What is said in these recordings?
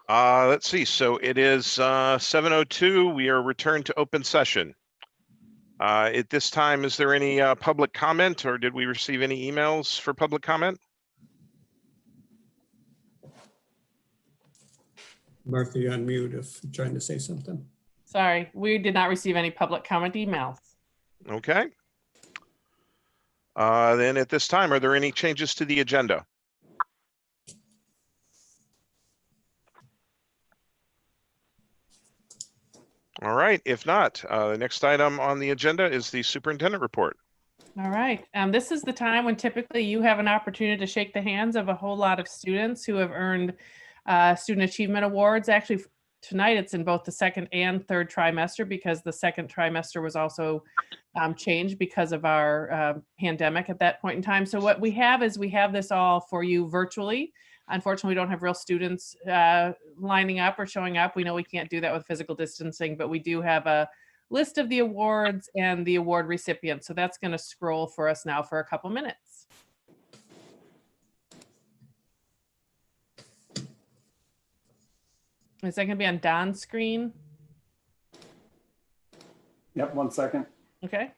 Let's see. So it is 7:02. We are returned to open session. At this time, is there any public comment, or did we receive any emails for public comment? Martha, you're on mute if you're trying to say something. Sorry, we did not receive any public comment emails. Okay. Then at this time, are there any changes to the agenda? All right, if not, the next item on the agenda is the superintendent report. All right, this is the time when typically you have an opportunity to shake the hands of a whole lot of students who have earned student achievement awards. Actually, tonight it's in both the second and third trimester because the second trimester was also changed because of our pandemic at that point in time. So what we have is we have this all for you virtually. Unfortunately, we don't have real students lining up or showing up. We know we can't do that with physical distancing, but we do have a list of the awards and the award recipients. So that's going to scroll for us now for a couple minutes. Is that going to be on Don's screen? Yep, 1 second. Okay.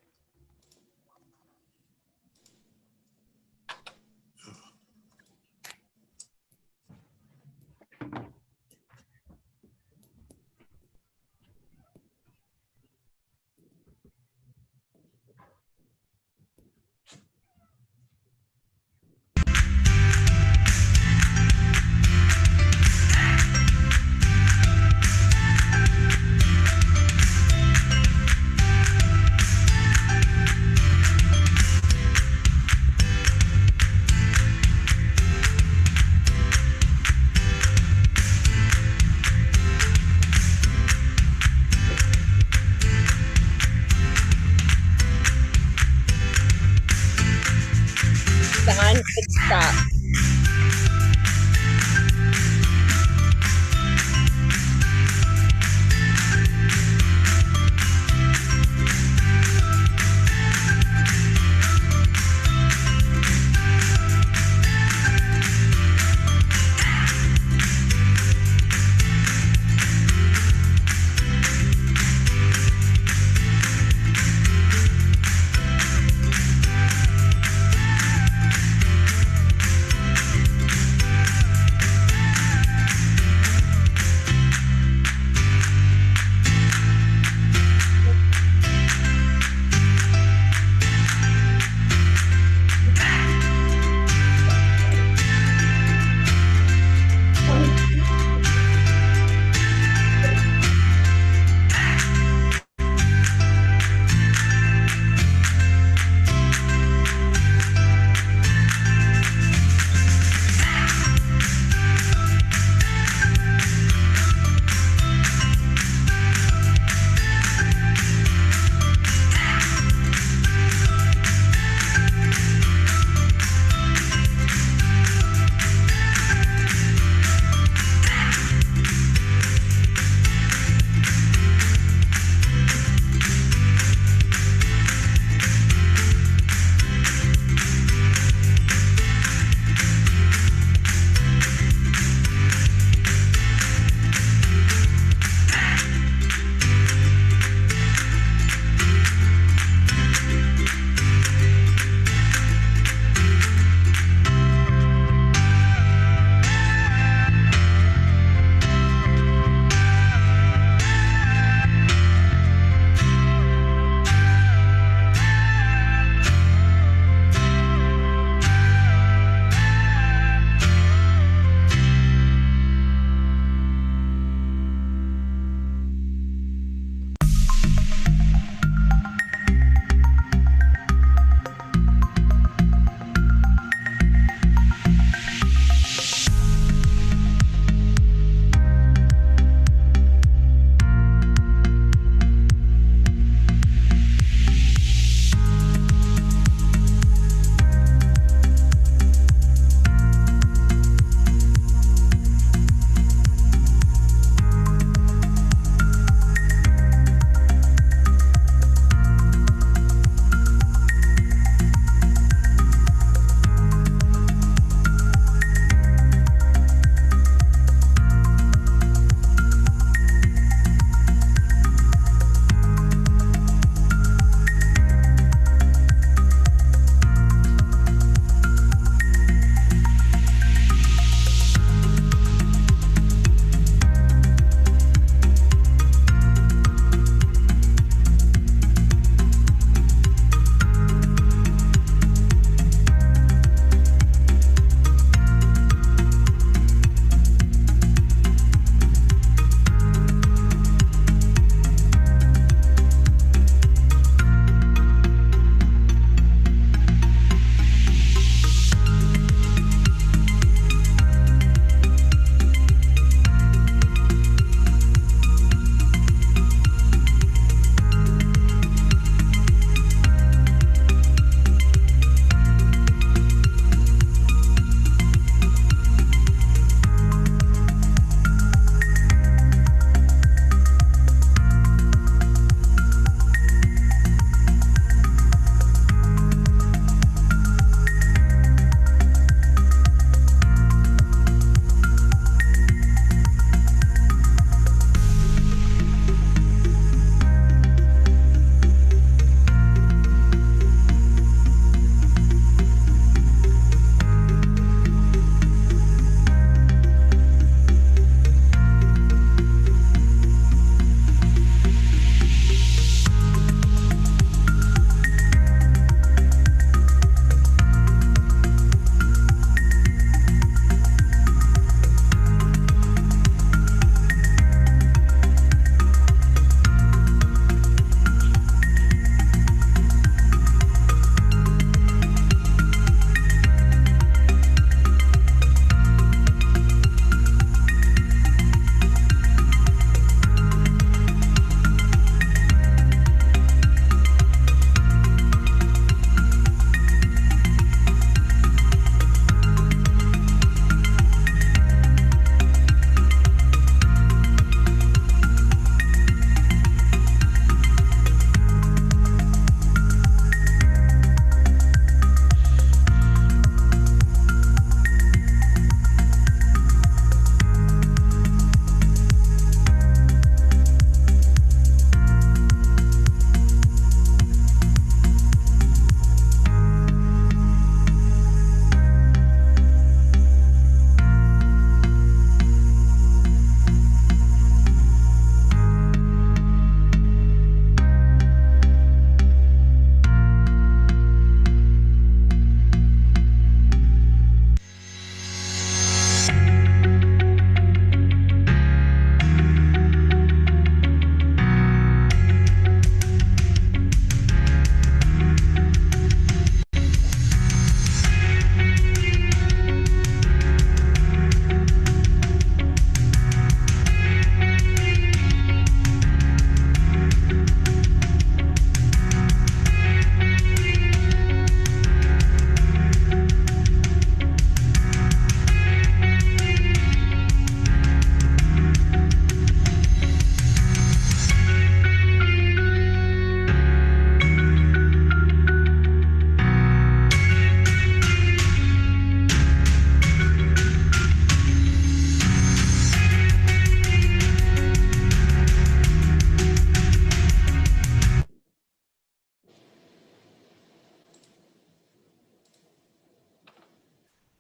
Don, stop.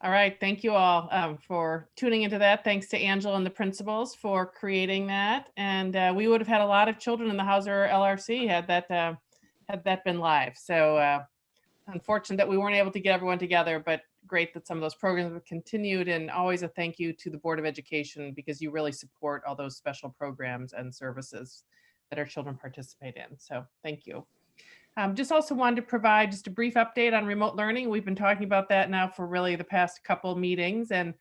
All right, thank you all for tuning into that. Thanks to Angela and the principals for creating that. And we would have had a lot of children in the Hauser LRC had that been live. So unfortunate that we weren't able to get everyone together, but great that some of those programs have continued. And always a thank you to the Board of Education, because you really support all those special programs and services that our children participate in. So thank you. Just also wanted to provide just a brief update on remote learning. We've been talking about that now for really the past couple meetings, and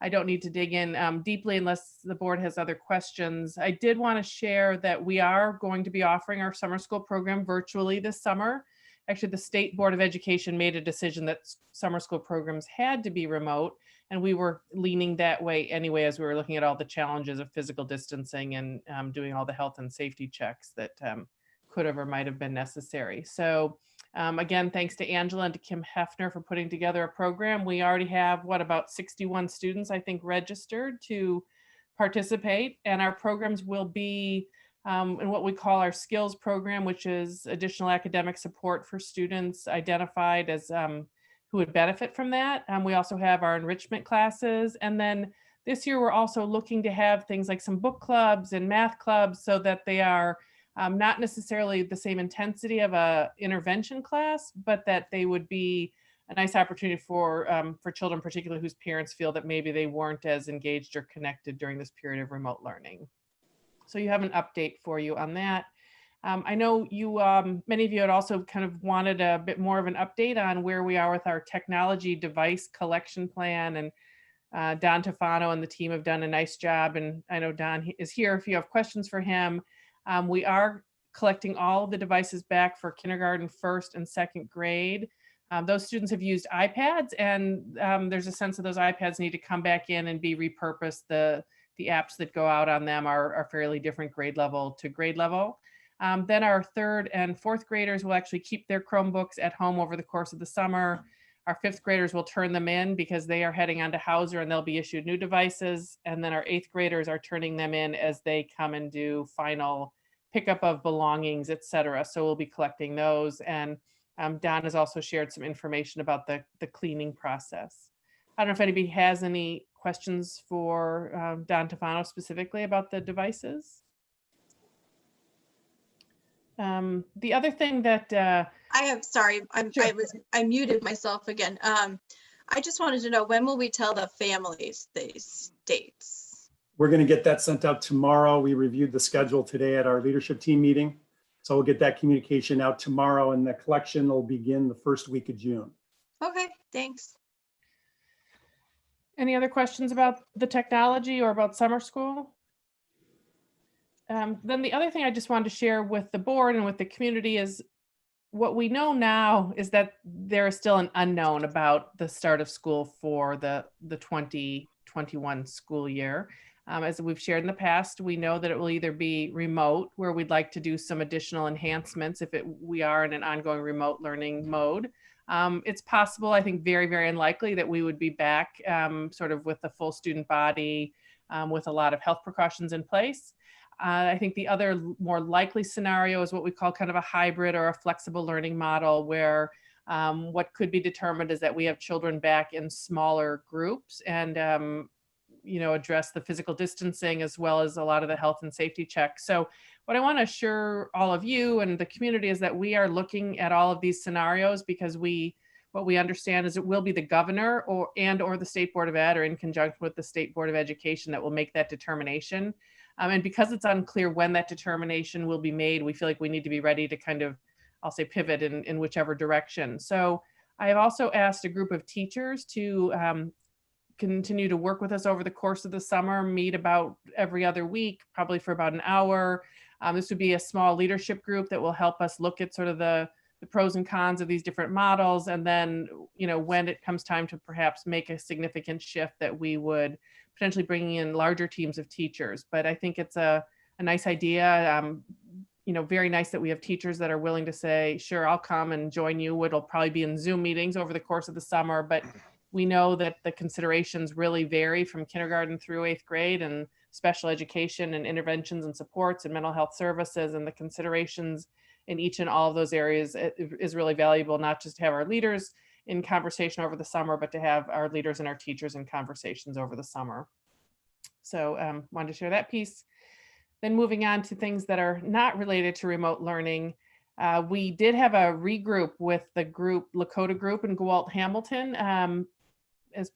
I don't need to dig in deeply unless the board has other questions. I did want to share that we are going to be offering our summer school program virtually this summer. Actually, the State Board of Education made a decision that summer school programs had to be remote, and we were leaning that way anyway as we were looking at all the challenges of physical distancing and doing all the health and safety checks that could have or might have been necessary. So again, thanks to Angela and to Kim Hefner for putting together a program. We already have, about 61 students, I think, registered to participate. And our programs will be in what we call our skills program, which is additional academic support for students identified as who would benefit from that. We also have our enrichment classes. And then this year, we're also looking to have things like some book clubs and math clubs so that they are not necessarily the same intensity of a intervention class, but that they would be a nice opportunity for children, particularly whose parents feel that maybe they weren't as engaged or connected during this period of remote learning. So you have an update for you on that. I know you, many of you had also kind of wanted a bit more of an update on where we are with our technology device collection plan, and Don Tofano and the team have done a nice job. And I know Don is here if you have questions for him. We are collecting all of the devices back for kindergarten, first and second grade. Those students have used iPads, and there's a sense that those iPads need to come back in and be repurposed. The apps that go out on them are fairly different grade level to grade level. Then our third and fourth graders will actually keep their Chromebooks at home over the course of the summer. Our fifth graders will turn them in because they are heading on to Hauser and they'll be issued new devices. And then our eighth graders are turning them in as they come and do final pickup of belongings, et cetera. So we'll be collecting those. And Don has also shared some information about the cleaning process. I don't know if anybody has any questions for Don Tofano specifically about the devices. The other thing that I have, sorry, Sure. I muted myself again. I just wanted to know, when will we tell the families these dates? We're going to get that sent out tomorrow. We reviewed the schedule today at our leadership team meeting. So we'll get that communication out tomorrow, and the collection will begin the first week of June. Okay, thanks. Any other questions about the technology or about summer school? Then the other thing I just wanted to share with the board and with the community is what we know now is that there is still an unknown about the start of school for the 2021 school year. As we've shared in the past, we know that it will either be remote, where we'd like to do some additional enhancements if we are in an ongoing remote learning mode. It's possible, I think very, very unlikely, that we would be back sort of with the full student body with a lot of health precautions in place. I think the other more likely scenario is what we call kind of a hybrid or a flexible learning model, where what could be determined is that we have children back in smaller groups and address the physical distancing as well as a lot of the health and safety checks. So what I want to assure all of you and the community is that we are looking at all of these scenarios, because what we understand is it will be the governor or the State Board of Ed, or in conjunction with the State Board of Education, that will make that determination. And because it's unclear when that determination will be made, we feel like we need to be ready to kind of, I'll say, pivot in whichever direction. So I have also asked a group of teachers to continue to work with us over the course of the summer, meet about every other week, probably for about an hour. This would be a small leadership group that will help us look at sort of the pros and cons of these different models. And then, when it comes time to perhaps make a significant shift, that we would potentially bringing in larger teams of teachers. But I think it's a nice idea. Very nice that we have teachers that are willing to say, sure, I'll come and join you. It'll probably be in Zoom meetings over the course of the summer, but we know that the considerations really vary from kindergarten through eighth grade, and special education and interventions and supports and mental health services, and the considerations in each and all of those areas is really valuable, not just to have our leaders in conversation over the summer, but to have our leaders and our teachers in conversations over the summer. So wanted to share that piece. Then moving on to things that are not related to remote learning. We did have a regroup with the group, Lakota group in Gewalt Hamilton. As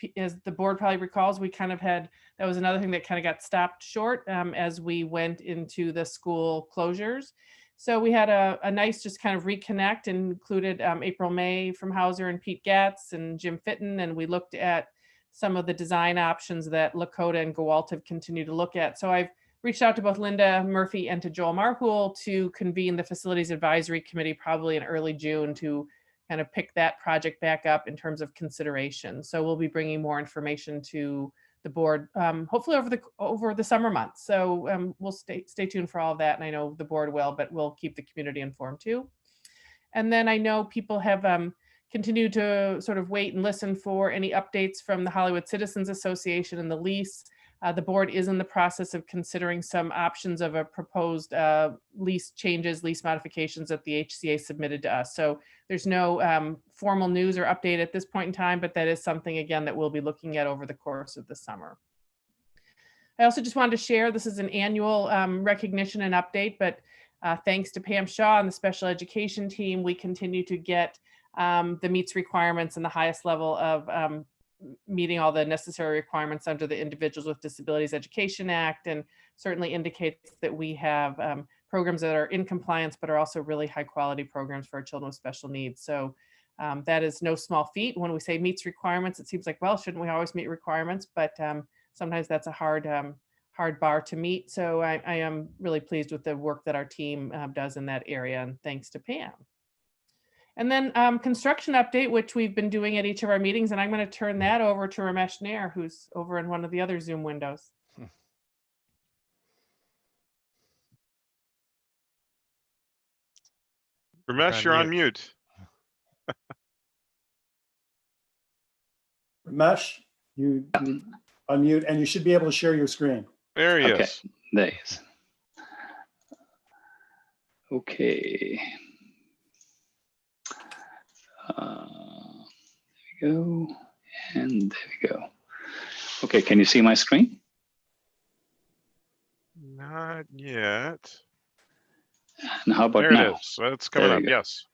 the board probably recalls, we kind of had, that was another thing that kind of got stopped short as we went into the school closures. So we had a nice just kind of reconnect, and included April May from Hauser and Pete Gatz and Jim Fitton. And we looked at some of the design options that Lakota and Gewalt have continued to look at. So I've reached out to both Linda Murphy and to Joel Marhul to convene the Facilities Advisory Committee probably in early June to kind of pick that project back up in terms of consideration. So we'll be bringing more information to the board, hopefully over the summer months. So we'll stay tuned for all of that. And I know the board will, but we'll keep the community informed too. And then I know people have continued to sort of wait and listen for any updates from the Hollywood Citizens Association and the lease. The board is in the process of considering some options of a proposed lease changes, lease modifications that the HCA submitted to us. So there's no formal news or update at this point in time, but that is something, again, that we'll be looking at over the course of the summer. I also just wanted to share, this is an annual recognition and update, but thanks to Pam Shaw and the special education team, we continue to get the meets requirements and the highest level of meeting all the necessary requirements under the Individuals with Disabilities Education Act, and certainly indicates that we have programs that are in compliance, but are also really high quality programs for our children with special needs. So that is no small feat. When we say meets requirements, it seems like, well, shouldn't we always meet requirements? But sometimes that's a hard bar to meet. So I am really pleased with the work that our team does in that area, and thanks to Pam. And then construction update, which we've been doing at each of our meetings, and I'm going to turn that over to Ramesh Nair, who's over in one of the other Zoom windows. Ramesh, you're on mute. Ramesh, you unmute, and you should be able to share your screen. There he Okay, is. there he is. Okay. There we go, and there we go. Okay, can you see my screen? Not yet. And how about There now? it is. So it's coming There up. we go. Yes.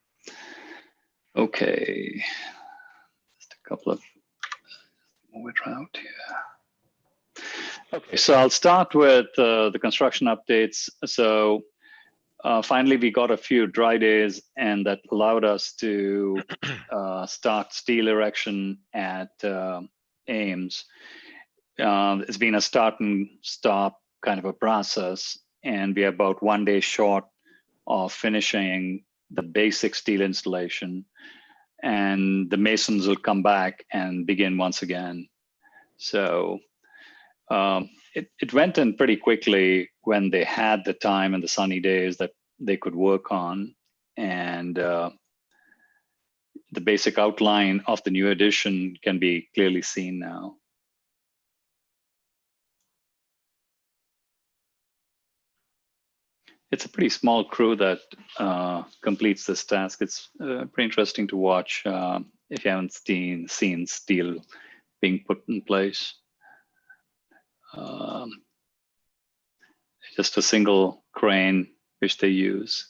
Okay, just a couple of move it around here. Okay, so I'll start with the construction updates. So finally, we got a few dry days, and that allowed us to start steel erection at Ames. It's been a start and stop kind of a process, and we are about 1 day short of finishing the basic steel installation, and the masons will come back and begin once again. So it went in pretty quickly when they had the time and the sunny days that they could work on. And the basic outline of the new addition can be clearly seen now. It's a pretty small crew that completes this task. It's pretty interesting to watch if you haven't seen steel being put in place. Just a single crane which they use.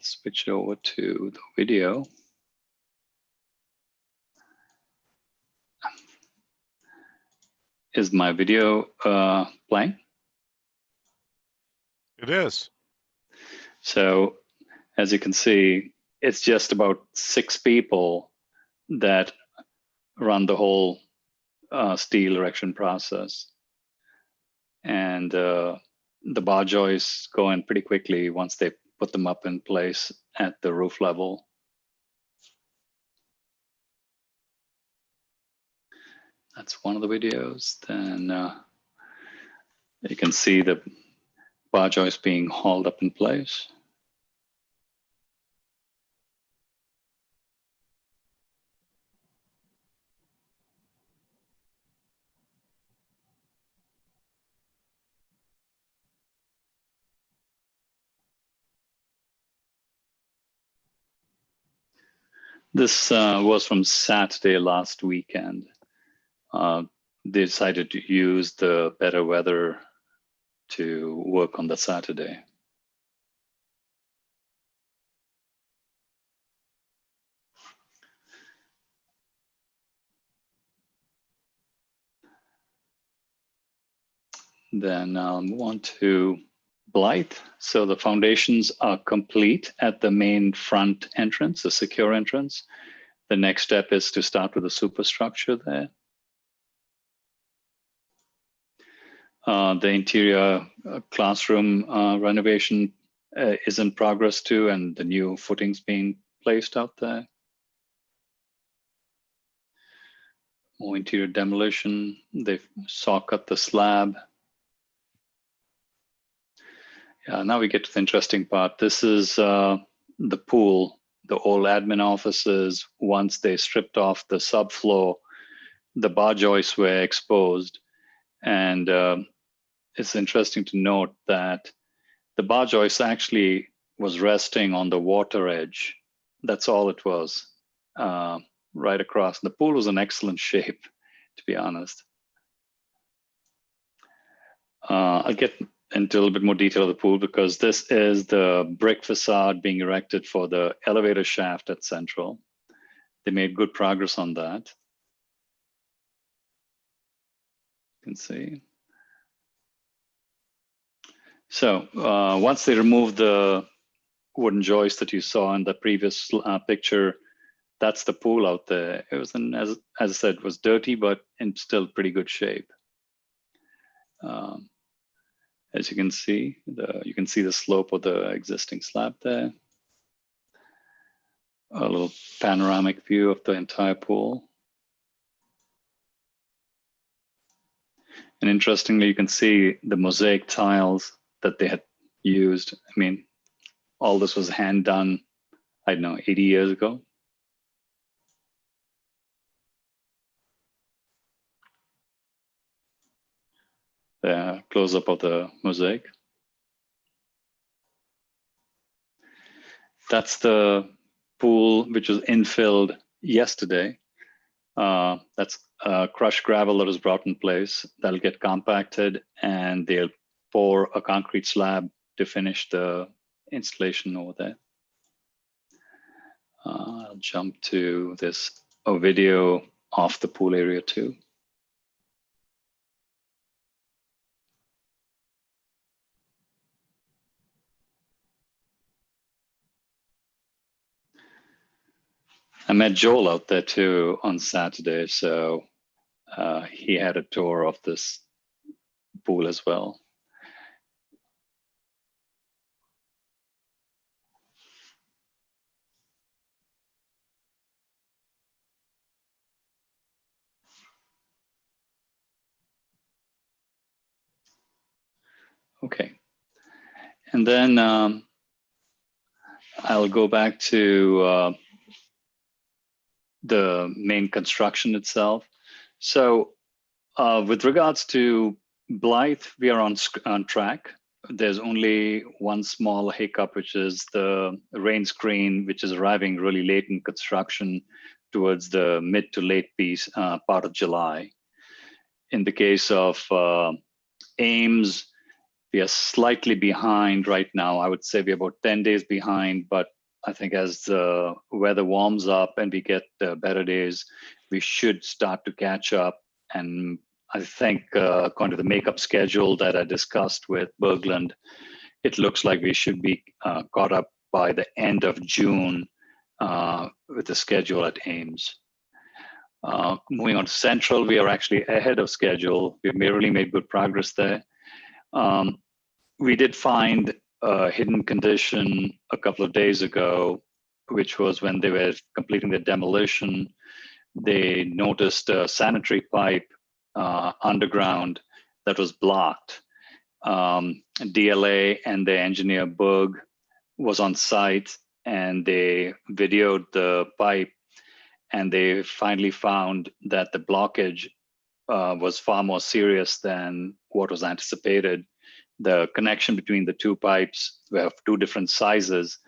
Switch over to the video. Is my video playing? It is. So as you can see, it's just about 6 people that run the whole steel erection process. And the bar joists go in pretty quickly once they put them up in place at the roof level. That's one of the videos. Then you can see the bar joist being hauled up in place. This was from Saturday last weekend. They decided to use the better weather to work on the Saturday. Then I'll move on to Blythe. So the foundations are complete at the main front entrance, the secure entrance. The next step is to start with the superstructure there. The interior classroom renovation is in progress too, and the new footings being placed out there. More interior demolition. They've saw cut the slab. Now we get to the interesting part. This is the pool, the old admin offices. Once they stripped off the subfloor, the bar joists were exposed. And it's interesting to note that the bar joist actually was resting on the water edge. That's all it was, right across. The pool was in excellent shape, to be honest. I'll get into a little bit more detail of the pool because this is the brick facade being erected for the elevator shaft at Central. They made good progress on that. You can see. So once they removed the wooden joist that you saw in the previous picture, that's the pool out there. It was, as I said, it was dirty, but in still pretty good shape. As you can see, you can see the slope of the existing slab there. A little panoramic view of the entire pool. And interestingly, you can see the mosaic tiles that they had used. I mean, all this was hand done, I don't know, 80 years ago. The close-up of the mosaic. That's the pool which was infilled yesterday. That's crushed gravel that was brought in place. That'll get compacted and they'll pour a concrete slab to finish the installation over there. I'll jump to this video of the pool area too. I met Joel out there too on Saturday, so he had a tour of this pool as well. Okay, and then I'll go back to the main construction itself. So with regards to Blythe, we are on track. There's only one small hiccup, which is the rain screen, which is arriving really late in construction towards the mid to late part of July. In the case of Ames, we are slightly behind right now. I would say we're about 10 days behind, but I think as the weather warms up and we get better days, we should start to catch up. And I think according to the makeup schedule that I discussed with Berglund, it looks like we should be caught up by the end of June with the schedule at Ames. Moving on to Central, we are actually ahead of schedule. We've really made good progress there. We did find a hidden condition a couple of days ago, which was when they were completing the demolition. They noticed a sanitary pipe underground that was blocked. DLA and the engineer Berg was on site and they videoed the pipe, and they finally found that the blockage was far more serious than what was anticipated. The connection between the two pipes were of two different sizes.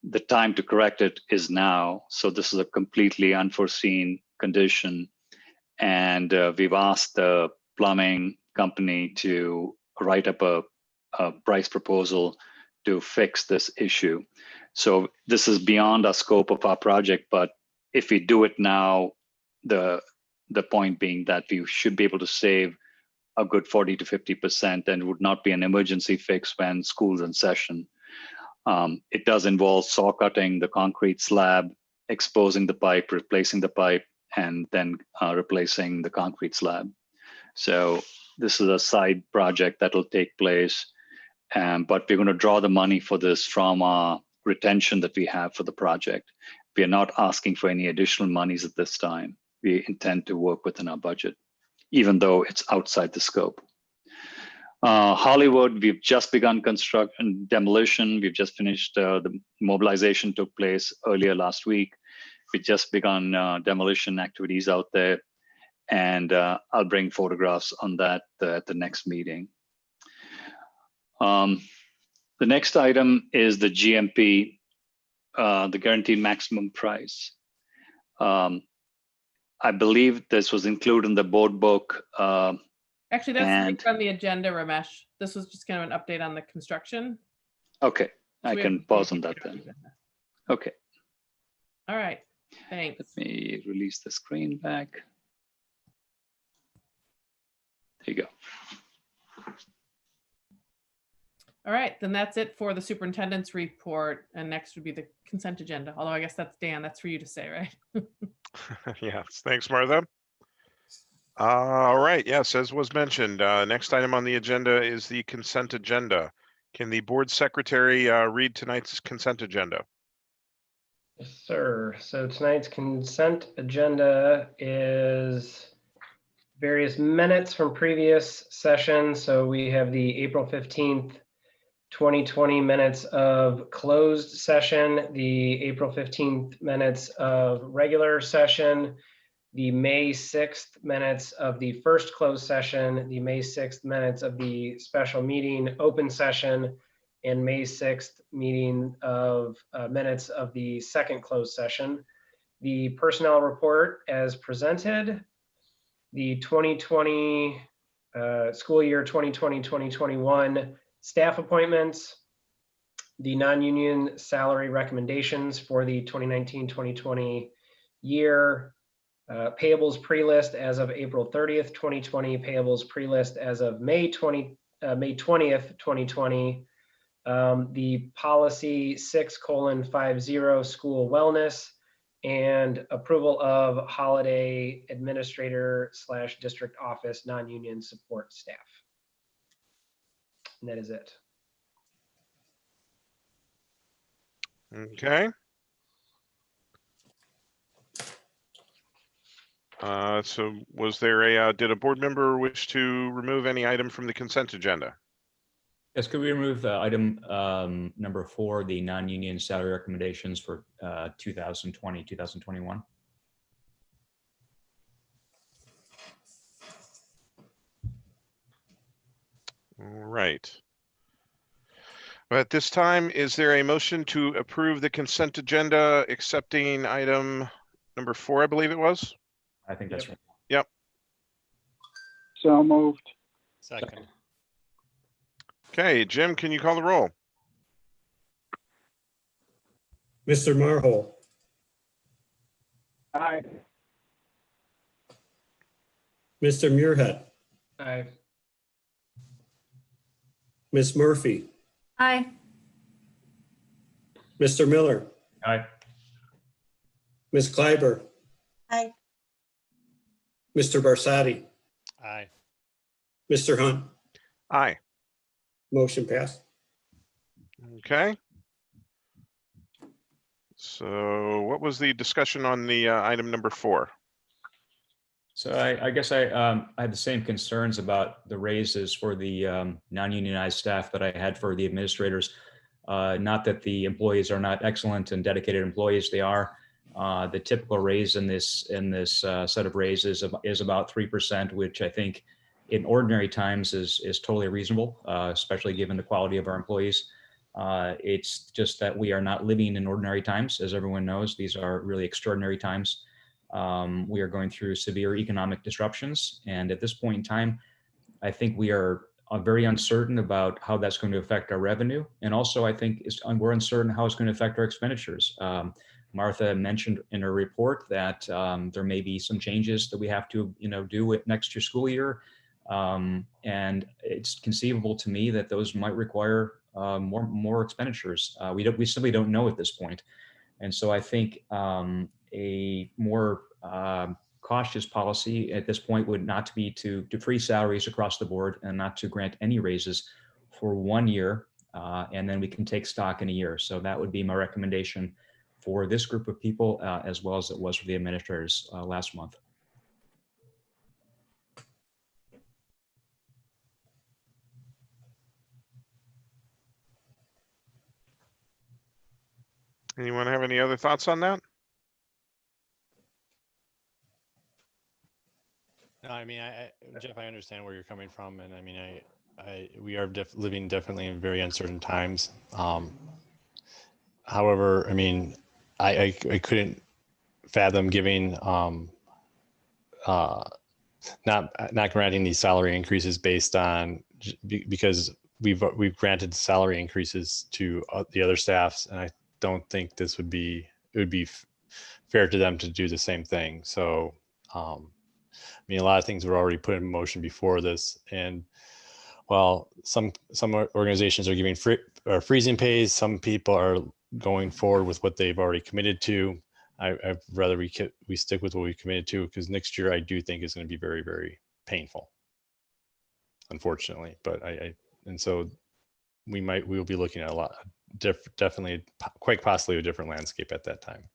the time to correct it is now. So this is a completely unforeseen condition. And we've asked the plumbing company to write up a price proposal to fix this issue. So this is beyond our scope of our project, but if we do it now, the point being that we should be able to save a good 40 to 50%, and it would not be an emergency fix when school's in session. It does involve saw cutting the concrete slab, exposing the pipe, replacing the pipe, and then replacing the concrete slab. So this is a side project that will take place, but we're going to draw the money for this from our retention that we have for the project. We are not asking for any additional monies at this time. We intend to work within our budget, even though it's outside the scope. Hollywood, we've just begun construction, demolition. We've just finished, the mobilization took place earlier last week. We just begun demolition activities out there, and I'll bring photographs on that at the next meeting. The next item is the GMP, the guaranteed maximum price. I believe this was included in the board book. Actually, that's on the agenda, Ramesh. This was just kind of an update on the construction. Okay, So I we can have- pause on that then. Okay, All right, thanks. let me release the screen back. There you go. All right, then that's it for the superintendent's report. And next would be the consent agenda. Although I guess that's Dan, that's for you to say, right? Yes, thanks, Martha. All right, yes, as was mentioned, next item on the agenda is the consent agenda. Can the board secretary read tonight's consent agenda? Yes, sir. So tonight's consent agenda is various minutes from previous sessions. So we have the April 15th, 2020 minutes of closed session, the April 15th minutes of regular session, the May 6th minutes of the first closed session, the May 6th minutes of the special meeting open session, and May 6th meeting of minutes of the second closed session. The personnel report as presented, the 2020 school year 2020-2021 staff appointments, the non-union salary recommendations for the 2019-2020 year, payables pre-list as of April 30th, 2020, payables pre-list as of May 20th, 2020, the policy 6:50 school wellness, and approval of holiday administrator / district office non-union support staff. And that is it. Okay. So was there did a board member wish to remove any item from the consent agenda? Yes, could we remove item number 4, the non-union salary recommendations for 2020, 2021? All right. At this time, is there a motion to approve the consent agenda accepting item number 4, I believe it was? I think that's right. Yep. So moved. Second. Okay, Jim, can you call the roll? Mr. Marhol, Aye. Mr. Muirhead, Aye. Ms. Murphy, Aye. Mr. Miller, Aye. Ms. Kleiber, Aye. Mr. Barsadi, Aye. Mr. Hunt. Aye. Motion passed. Okay. So what was the discussion on the item number 4? So I guess I had the same concerns about the raises for the non-unionized staff that I had for the administrators. Not that the employees are not excellent and dedicated employees, they are. The typical raise in this set of raises is about 3%, which I think in ordinary times is totally reasonable, especially given the quality of our employees. It's just that we are not living in ordinary times. As everyone knows, these are really extraordinary times. We are going through severe economic disruptions. And at this point in time, I think we are very uncertain about how that's going to affect our revenue. And also, I think we're uncertain how it's going to affect our expenditures. Martha mentioned in her report that there may be some changes that we have to, do with next year's school year. And it's conceivable to me that those might require more expenditures. We simply don't know at this point. And so I think a more cautious policy at this point would not be to freeze salaries across the board and not to grant any raises for 1 year, and then we can take stock in a year. So that would be my recommendation for this group of people, as well as it was for the administrators last month. Anyone have any other thoughts on that? No, I mean, Jeff, I understand where you're coming from, and I mean, we are living definitely in very uncertain times. However, I mean, I couldn't fathom giving not granting these salary increases based on because we've granted salary increases to the other staffs, and I don't think it would be fair to them to do the same thing. So. I mean, a lot of things were already put in motion before this, and while some organizations are giving freezing pays, some people are going forward with what they've already committed to. I'd rather we stick with what we committed to, because next year I do think is going to be very, very painful, unfortunately. But and so we'll be looking at a lot, definitely, quite possibly a different landscape at that time.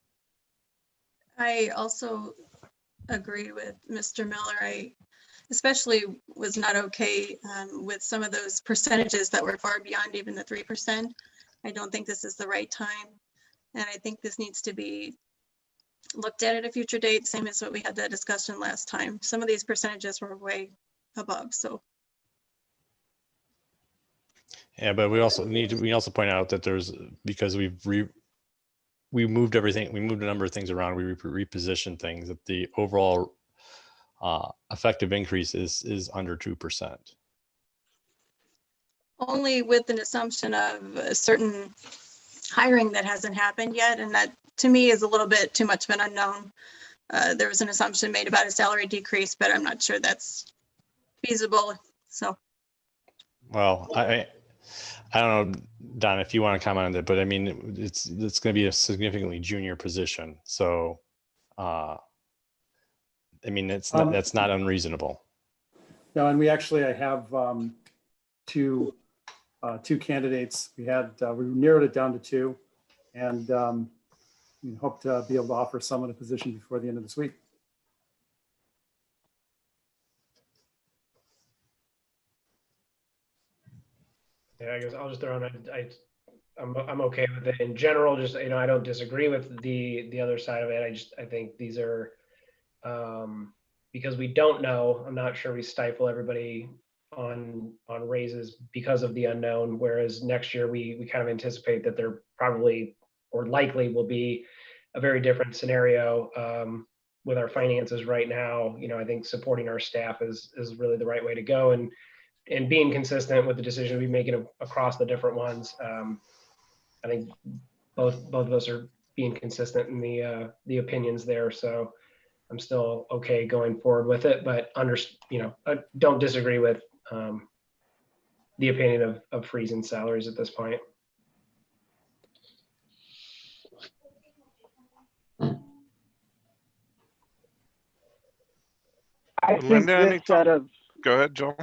I also agree with Mr. Miller. I especially was not okay with some of those percentages that were far beyond even the 3%. I don't think this is the right time. And I think this needs to be looked at a future date, same as what we had that discussion last time. Some of these percentages were way above, so. Yeah, but we also point out that because we moved everything, we moved a number of things around, we repositioned things, that the overall effective increase is under 2%. Only with an assumption of a certain hiring that hasn't happened yet, and that to me is a little bit too much of an unknown. There was an assumption made about a salary decrease, but I'm not sure that's feasible, so. Well, I don't know, Don, if you want to comment on that, but I mean, it's going to be a significantly junior position. So, I mean, that's not unreasonable. No, and I have two candidates. We narrowed it down to 2, and we hope to be able to offer someone a position before the end of this week. Yeah, I guess I'll just throw in. I'm okay with it in general. Just I don't disagree with the other side of it. I think these are because we don't know. I'm not sure we stifle everybody on raises because of the unknown. Whereas next year we kind of anticipate that there probably or likely will be a very different scenario with our finances right now. I think supporting our staff is really the right way to go, and being consistent with the decision we making across the different ones. I think both of us are being consistent in the opinions there. So I'm still okay going forward with it, but I don't disagree with the opinion of freezing salaries at this point. I think Linda, this set of Go ahead, Joel.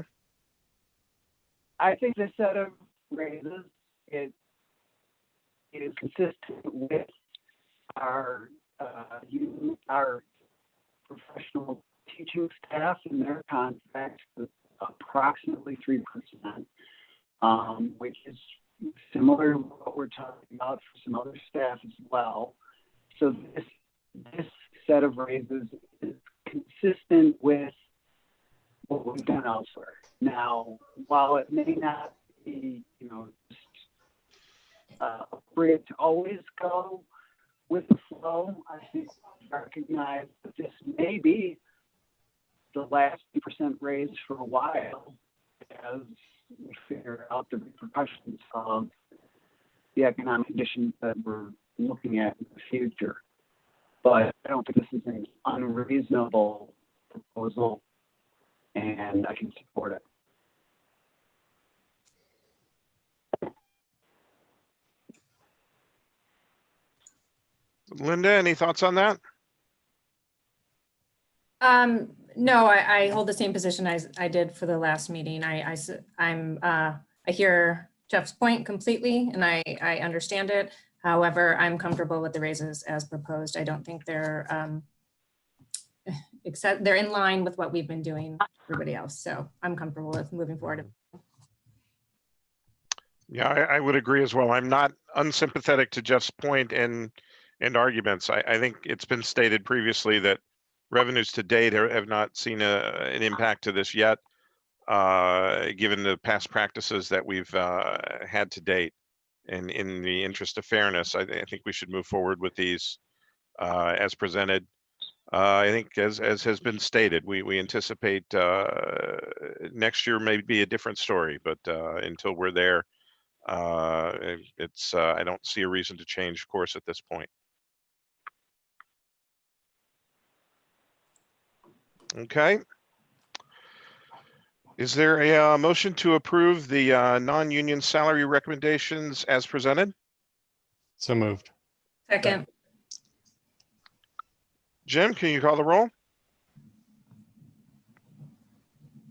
I think this set of raises it is consistent with our professional teaching staff and their contracts with approximately 3%, which is similar to what we're talking about for some other staff as well. So this set of raises is consistent with what we've done elsewhere. Now, while it may not be, just appropriate to always go with the flow. I think we recognize that this may be the last 2% raise for a while as we figure out the repercussions of the economic conditions that we're looking at in the future. But I don't think this is an unreasonable proposal, and I can support it. Linda, any thoughts on that? No, I hold the same position as I did for the last meeting. I hear Jeff's point completely, and I understand it. However, I'm comfortable with the raises as proposed. I don't think they're they're in line with what we've been doing for everybody else. So I'm comfortable with moving forward. Yeah, I would agree as well. I'm not unsympathetic to Jeff's point and arguments. I think it's been stated previously that revenues to date have not seen an impact to this yet, given the past practices that we've had to date. And in the interest of fairness, I think we should move forward with these as presented. I think as has been stated, we anticipate next year may be a different story, but until we're there, I don't see a reason to change course at this point. Okay. Is there a motion to approve the non-union salary recommendations as presented? So moved. Second. Jim, can you call the roll?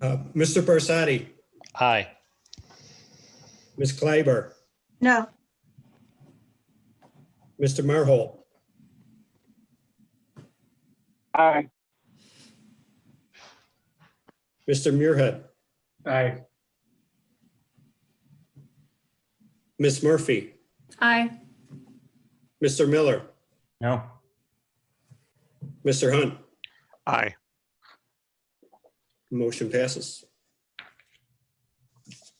Mr. Barsadi, Aye. Ms. Kleiber, No. Mr. Marhold, Aye. Mr. Muirhead, Aye. Ms. Murphy, Aye. Mr. Miller, No. Mr. Hunt. Aye. Motion passes.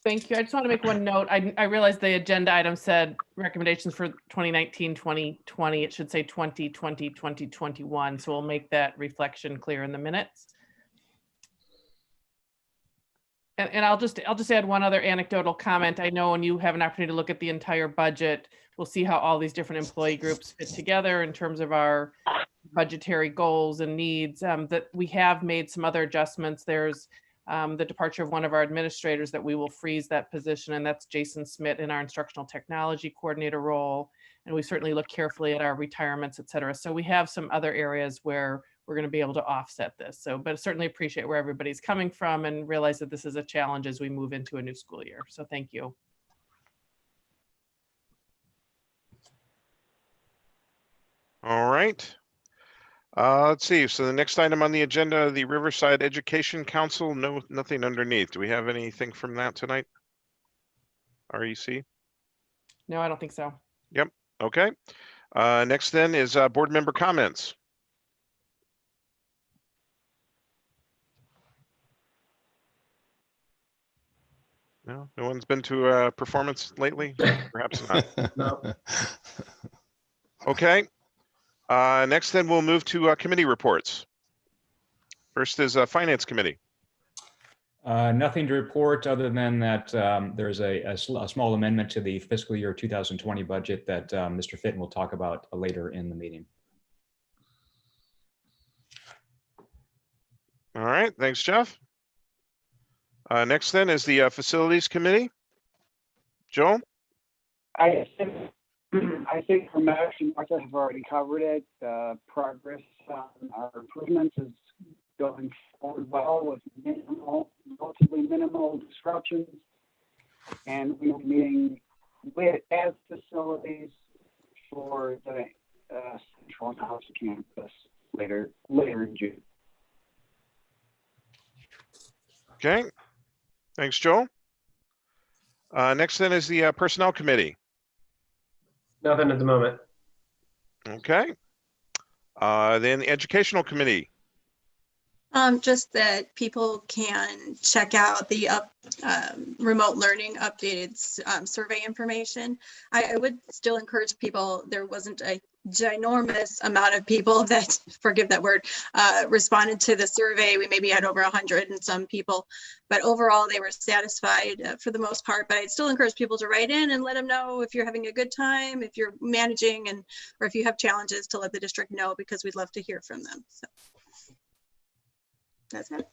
Thank you. I just want to make one note. I realized the agenda item said recommendations for 2019, 2020. It should say 2020, 2021. So we'll make that reflection clear in the minutes. And I'll just add one other anecdotal comment. I know when you have an opportunity to look at the entire budget, we'll see how all these different employee groups fit together in terms of our budgetary goals and needs, that we have made some other adjustments. There's the departure of one of our administrators that we will freeze that position, and that's Jason Smith in our instructional technology coordinator role. And we certainly look carefully at our retirements, et cetera. So we have some other areas where we're going to be able to offset this. So, but I certainly appreciate where everybody's coming from and realize that this is a challenge as we move into a new school year. So thank you. All right. Let's see. So the next item on the agenda, the Riverside Education Council, nothing underneath. Do we have anything from that tonight? REC? No, I don't think so. Yep. Okay. Next then is board member comments. No one's been to a performance lately? Perhaps not. No. Okay. Next then we'll move to committee reports. First is Finance Committee. Nothing to report other than that there's a small amendment to the fiscal year 2020 budget that Mr. Fitton will talk about later in the meeting. All right, thanks, Jeff. Next then is the Facilities Committee. Joel? I think Ramesh and Martha have already covered it. Progress on our improvements is going forward well with relatively minimal disruptions. And we will be meeting as facilities for the Central House campus later in June. Okay, thanks, Joel. Next then is the Personnel Committee. Nothing at the moment. Okay. Then the Educational Committee. Just that people can check out the remote learning updated survey information. I would still encourage people, there wasn't a ginormous amount of people that, forgive that word, responded to the survey. We maybe had over 100 and some people, but overall they were satisfied for the most part. But I'd still encourage people to write in and let them know if you're having a good time, if you're managing, and or if you have challenges, to let the district know, because we'd love to hear from them. So that's it.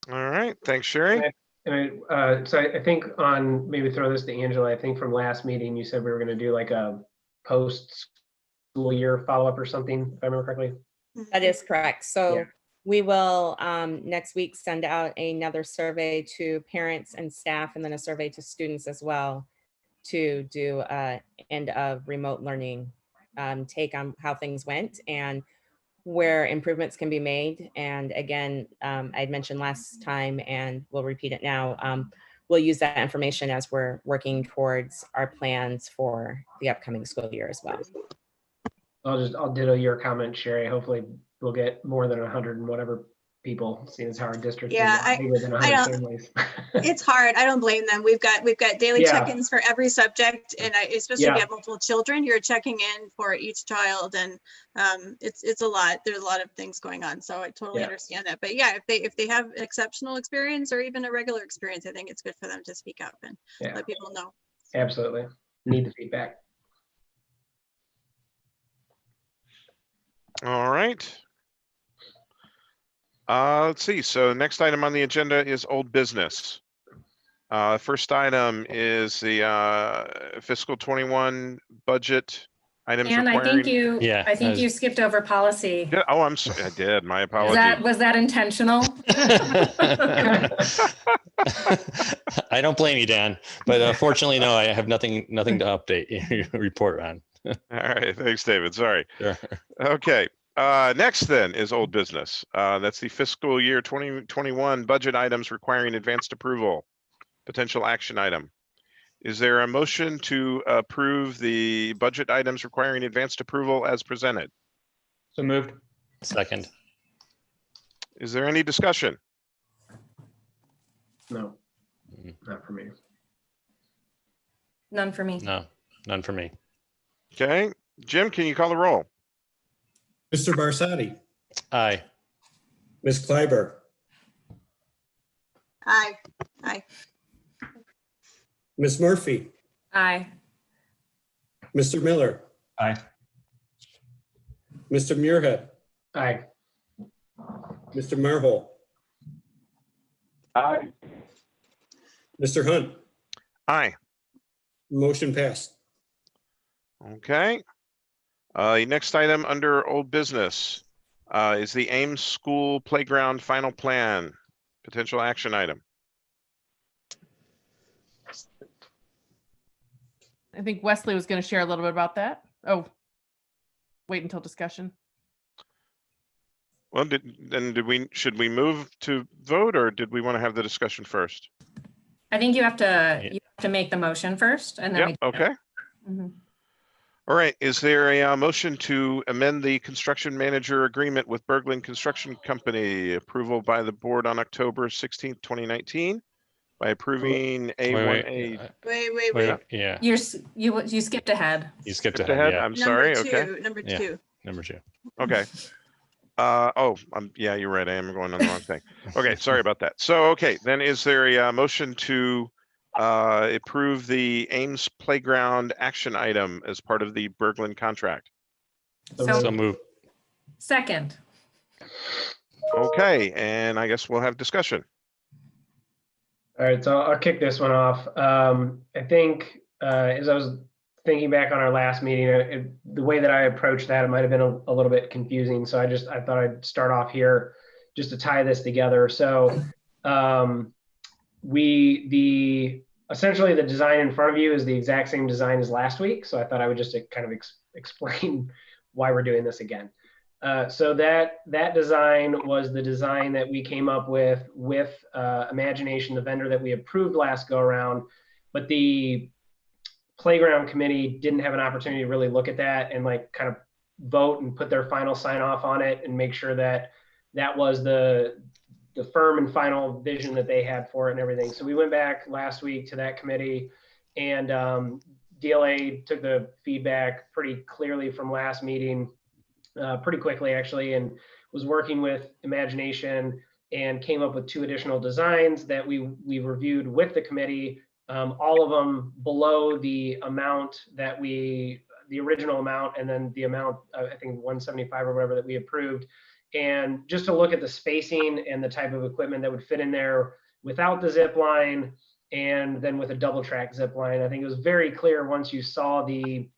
All right, thanks, Sherry. So I think on, maybe throw this to Angela, I think from last meeting, you said we were going to do like a post-school year follow-up or something, if I remember correctly. That is correct. So Yeah. we will next week send out another survey to parents and staff, and then a survey to students as well, to do end of remote learning take on how things went and where improvements can be made. And again, I'd mentioned last time, and we'll repeat it now, we'll use that information as we're working towards our plans for the upcoming school year as well. I'll ditto your comment, Sherry. Hopefully we'll get more than 100 and whatever people, seeing as how our district is bigger than 100 families. It's hard. I don't blame them. We've got daily Yeah. check-ins for every subject, and especially if Yeah. you have multiple children, you're checking in for each child, and it's a lot. There's a lot of things going on, so I totally Yeah. understand that. But yeah, if they have an exceptional experience or even a regular experience, I think it's good for them to speak up and Yeah. let people know. Absolutely. Need the feedback. All right. Let's see. So next item on the agenda is old business. First item is the fiscal 21 budget items And I requiring. think you, Yeah, I think you skipped over policy. Yeah, oh, I'm sorry. I did. My apologies. Was that intentional? I don't blame you, Dan, but fortunately, no, I have nothing to update your report on. All right. Thanks, David. Sorry. Sure. Okay. Next then is old business. That's the fiscal year 2021 budget items requiring advanced approval. Potential action item. Is there a motion to approve the budget items requiring advanced approval as presented? So moved. Second. Is there any discussion? No, not for me. None for me. No, none for me. Okay. Jim, can you call the roll? Mr. Barsadi, Aye. Ms. Kleiber, Aye. Aye. Ms. Murphy, Aye. Mr. Miller, Aye. Mr. Muirhead, Aye. Mr. Marhol, Aye. Mr. Hunt. Aye. Motion passed. Okay. Next item under old business is the Ames School Playground Final Plan. Potential action item. I think Wesley was going to share a little bit about that. Oh, wait until discussion. Well, should we move to vote, or did we want to have the discussion first? I think you have to make the motion first, and then Yep, okay. Mhm. All right, is there a motion to amend the construction manager agreement with Berglund Construction Company, approval by the board on October 16th, 2019, by approving A1A? Wait. Yeah, You skipped ahead. you skipped Skipped ahead. ahead? Yeah, I'm sorry, Number okay. two, number Yeah. two. number 2. Okay. Yeah, you're right. I am going on the wrong thing. Okay, sorry about that. So, okay, then is there a motion to approve the Ames Playground action item as part of the Berglund contract? So move. Second. Okay, and I guess we'll have discussion. All right, so I'll kick this one off. I think as I was thinking back on our last meeting, the way that I approached that, it might have been a little bit confusing. So I thought I'd start off here just to tie this together. So essentially the design in front of you is the exact same design as last week. So I thought I would just kind of explain why we're doing this again. So that design was the design that we came up with Imagination, the vendor that we approved last go around, but the playground committee didn't have an opportunity to really look at that and like kind of vote and put their final sign off on it and make sure that that was the firm and final vision that they had for it and everything. So we went back last week to that committee, and DLA took the feedback pretty clearly from last meeting, pretty quickly actually, and was working with Imagination and came up with 2 additional designs that we reviewed with the committee, all of them below the amount that the original amount, and then the amount, I think 175 or whatever that we approved. And just to look at the spacing and the type of equipment that would fit in there without the zip line, and then with a double track zip line. I think it was very clear once you saw the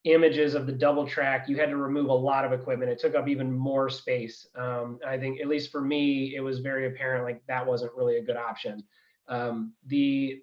images of the double track, you had to remove a lot of equipment. It took up even more space. I think, at least for me, it was very apparent like that wasn't really a good option. The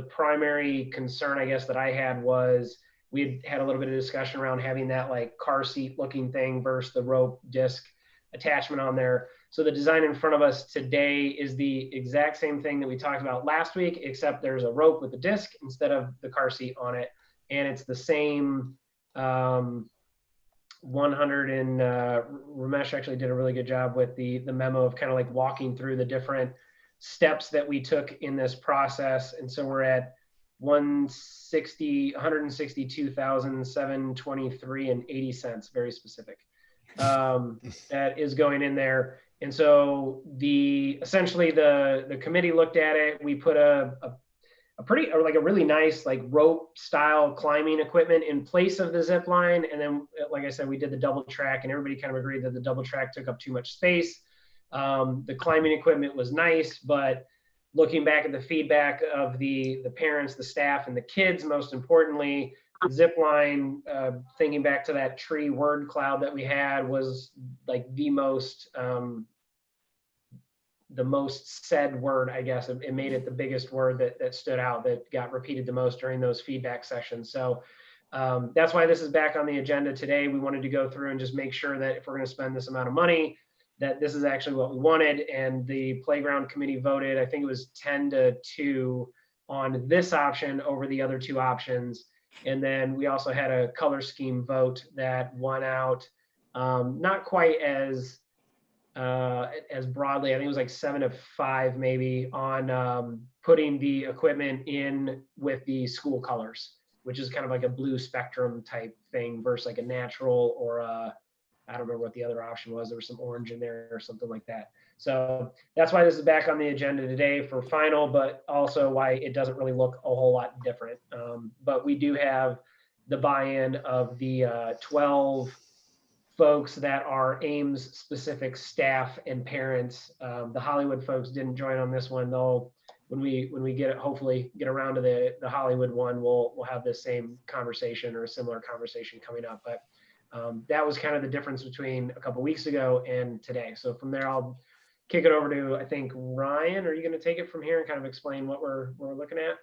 primary concern, I guess, that I had was we had a little bit of discussion around having that like car seat looking thing versus the rope disc attachment on there. So the design in front of us today is the exact same thing that we talked about last week, except there's a rope with the disc instead of the car seat on it. And it's the same 100, and Ramesh actually did a really good job with the memo of kind of like walking through the different steps that we took in this process. And so we're at 162,723.80, very specific. That is going in there. And so essentially the committee looked at it. We put a really nice like rope style climbing equipment in place of the zip line. And then, like I said, we did the double track, and everybody kind of agreed that the double track took up too much space. The climbing equipment was nice, but looking back at the feedback of the parents, the staff, and the kids, most importantly, zip line, thinking back to that tree word cloud that we had, was like the most said word, I guess. It made it the biggest word that stood out, that got repeated the most during those feedback sessions. So that's why this is back on the agenda today. We wanted to go through and just make sure that if we're going to spend this amount of money, that this is actually what we wanted. And the playground committee voted, I think it was 10-2 on this option over the other 2 options. And then we also had a color scheme vote that won out, not quite as broadly. I think it was like 7-5 maybe, on putting the equipment in with the school colors, which is kind of like a blue spectrum type thing versus like a natural, or I don't remember what the other option was. There was some orange in there or something like that. So that's why this is back on the agenda today for final, but also why it doesn't really look a whole lot different. But we do have the buy-in of the 12 folks that are Ames specific staff and parents. The Hollywood folks didn't join on this one, though. When we hopefully get around to the Hollywood one, we'll have this same conversation or a similar conversation coming up. But that was kind of the difference between a couple weeks ago and today. So from there, I'll kick it over to, I think, Ryan. Are you going to take it from here and kind of explain what we're looking at?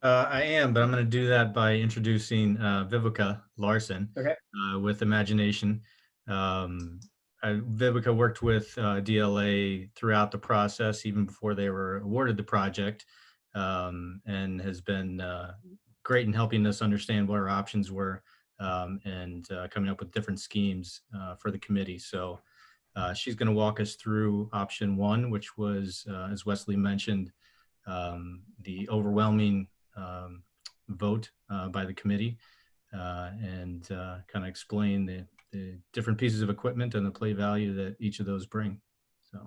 I am, but I'm going to do that by introducing Vivica Larson, Okay. With Imagination. Vivica worked with DLA throughout the process, even before they were awarded the project, and has been great in helping us understand what our options were, and coming up with different schemes for the committee. So she's going to walk us through option 1, which was, as Wesley mentioned, the overwhelming vote by the committee, and kind of explain the different pieces of equipment and the play value that each of those bring. So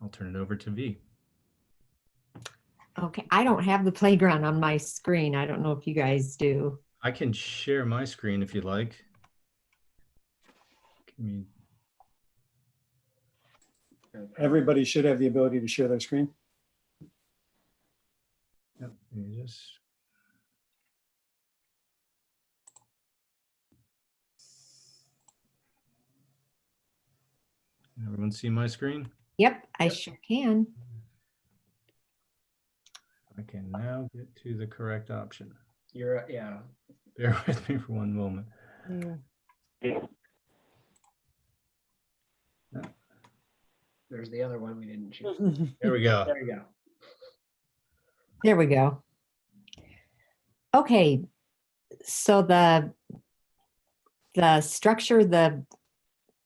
I'll turn it over to V. Okay, I don't have the playground on my screen. I don't know if you guys do. I can share my screen if you'd like. Everybody should have the ability to share their screen. Yep, let me just. Everyone see my screen? Yep, I sure can. I can now get to the correct option. Yeah. Bear with me for one moment. Yeah. There's the other one we didn't choose. There we go. There you go. There we go. Okay, so the structure, the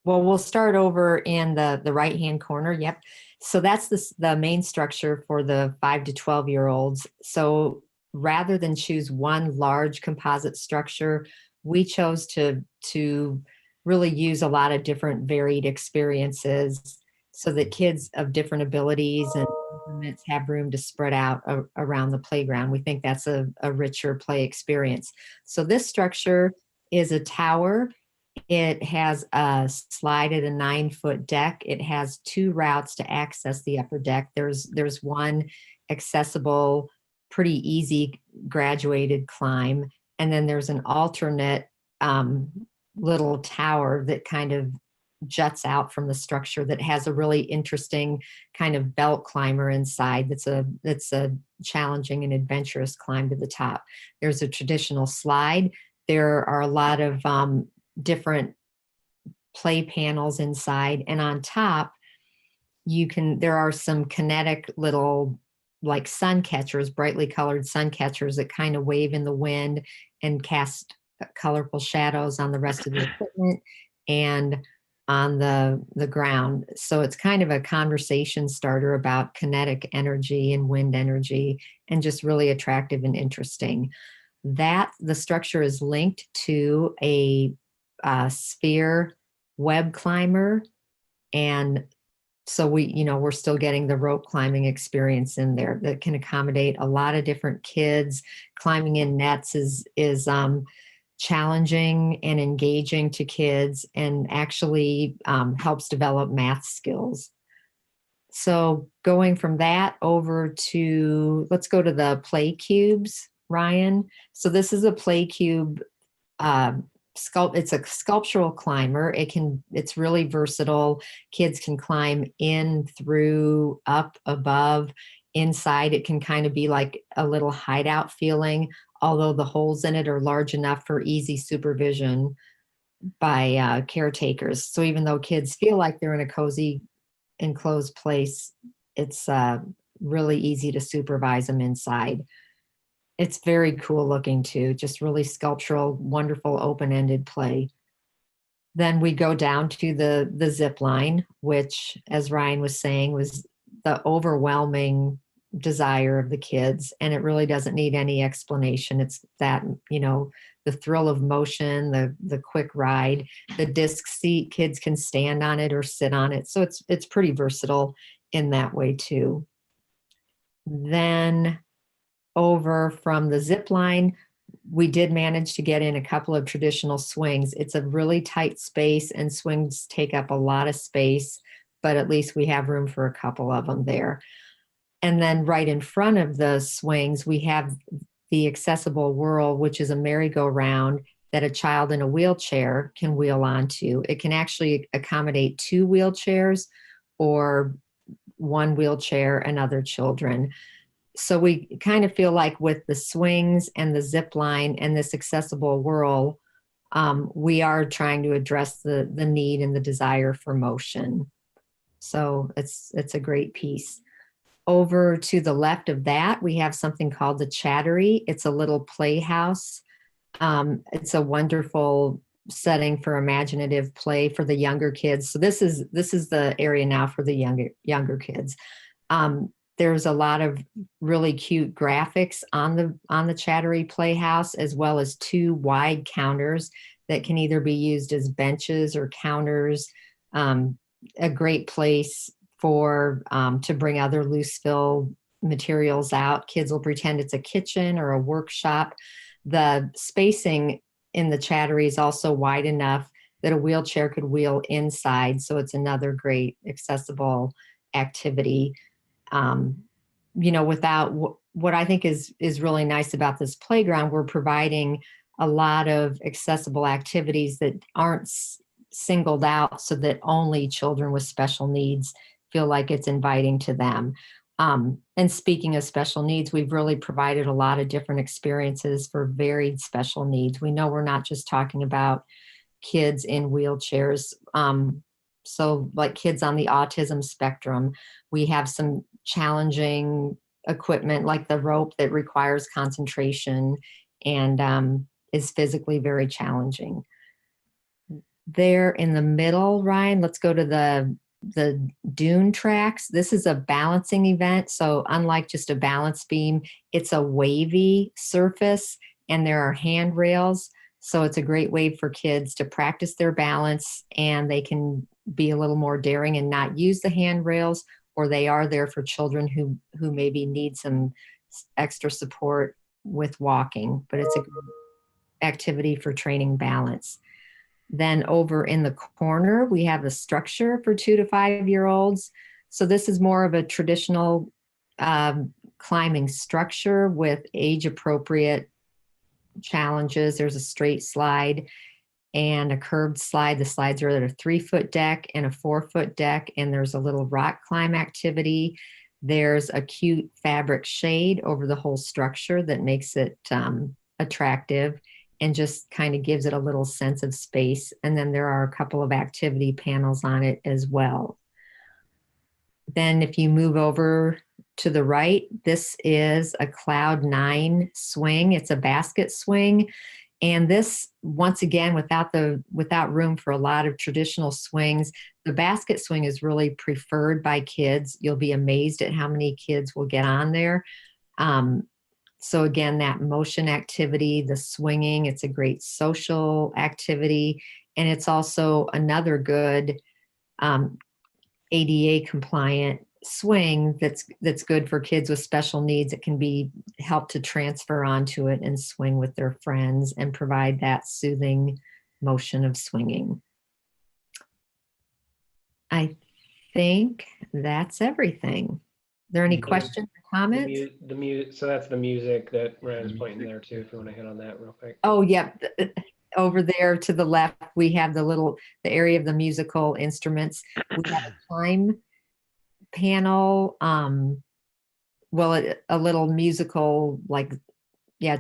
Well, we'll start over in the right-hand corner. Yep. So that's the main structure for the 5 to 12-year-olds. So rather than choose one large composite structure, we chose to really use a lot of different varied experiences so that kids of different abilities and temperaments have room to spread out around the playground. We think that's a richer play experience. So this structure is a tower. It has a slide at a 9-foot deck. It has 2 routes to access the upper deck. There's one accessible, pretty easy graduated climb. And then there's an alternate little tower that kind of juts out from the structure that has a really interesting kind of belt climber inside. That's a challenging and adventurous climb to the top. There's a traditional slide. There are a lot of different play panels inside, and on top there are some kinetic little like sun catchers, brightly colored sun catchers that kind of wave in the wind and cast colorful shadows on the rest of the equipment and on the ground. So it's kind of a conversation starter about kinetic energy and wind energy, and just really attractive and interesting. That the structure is linked to a sphere web climber, and so we're still getting the rope climbing experience in there that can accommodate a lot of different kids. Climbing in nets is challenging and engaging to kids, and actually helps develop math skills. So going from that over to, let's go to the play cubes, Ryan. So this is a play cube. It's a sculptural climber. It's really versatile. Kids can climb in, through, up, above, inside. It can kind of be like a little hideout feeling, although the holes in it are large enough for easy supervision by caretakers. So even though kids feel like they're in a cozy, enclosed place, it's really easy to supervise them inside. It's very cool looking too, just really sculptural, wonderful open-ended play. Then we go down to the Zipline, which, as Ryan was saying, was the overwhelming desire of the kids, and it really doesn't need any explanation. It's that, the thrill of motion, the quick ride, the disc seat, kids can stand on it or sit on it. So it's pretty versatile in that way too. Then over from the zip line, we did manage to get in a couple of traditional swings. It's a really tight space, and swings take up a lot of space, but at least we have room for a couple of them there. And then right in front of the swings, we have the accessible whirl, which is a merry-go-round that a child in a wheelchair can wheel onto. It can actually accommodate 2 wheelchairs or 1 wheelchair and other children. So we kind of feel like with the swings and the zip line and this accessible whirl, we are trying to address the need and the desire for motion. So it's a great piece. Over to the left of that, we have something called the Chattery. It's a little playhouse. It's a wonderful setting for imaginative play for the younger kids. So this is the area now for the younger kids. There's a lot of really cute graphics on the Chattery Playhouse, as well as 2 wide counters that can either be used as benches or counters. A great place for to bring other loose fill materials out. Kids will pretend it's a kitchen or a workshop. The spacing in the Chattery is also wide enough that a wheelchair could wheel inside. So it's another great accessible activity. Without what I think is really nice about this playground, we're providing a lot of accessible activities that aren't singled out so that only children with special needs feel like it's inviting to them. And speaking of special needs, we've really provided a lot of different experiences for varied special needs. We know we're not just talking about kids in wheelchairs. So like kids on the autism spectrum, we have some challenging equipment like the rope that requires concentration and is physically very challenging. there in the middle, Ryan, let's go to the Dune Tracks. This is a balancing event. So unlike just a balance beam, it's a wavy surface and there are handrails. So it's a great way for kids to practice their balance, and they can be a little more daring and not use the handrails, or they are there for children who maybe need some extra support with walking, but it's a good activity for training balance. Then over in the corner, we have a structure for 2 to 5 year olds. So this is more of a traditional climbing structure with age appropriate challenges. There's a straight slide and a curved slide. The slides are at a 3-foot deck and a 4-foot deck, and there's a little rock climb activity. There's a cute fabric shade over the whole structure that makes it attractive and just kind of gives it a little sense of space. And then there are a couple of activity panels on it as well. Then if you move over to the right, this is a Cloud 9 swing. It's a basket swing. And this, once again, without room for a lot of traditional swings, the basket swing is really preferred by kids. You'll be amazed at how many kids will get on there. So again, that motion activity, the swinging, it's a great social activity. And it's also another good ADA compliant swing that's good for kids with special needs. It can be helped to transfer onto it and swing with their friends and provide that soothing motion of swinging. I think that's everything. Are there any questions or comments? So that's the music that Ryan's pointing there too, if you want to hit on that real quick. Oh, yeah. Over there to the left, we have the area of the musical instruments. We have a chime panel, a little musical,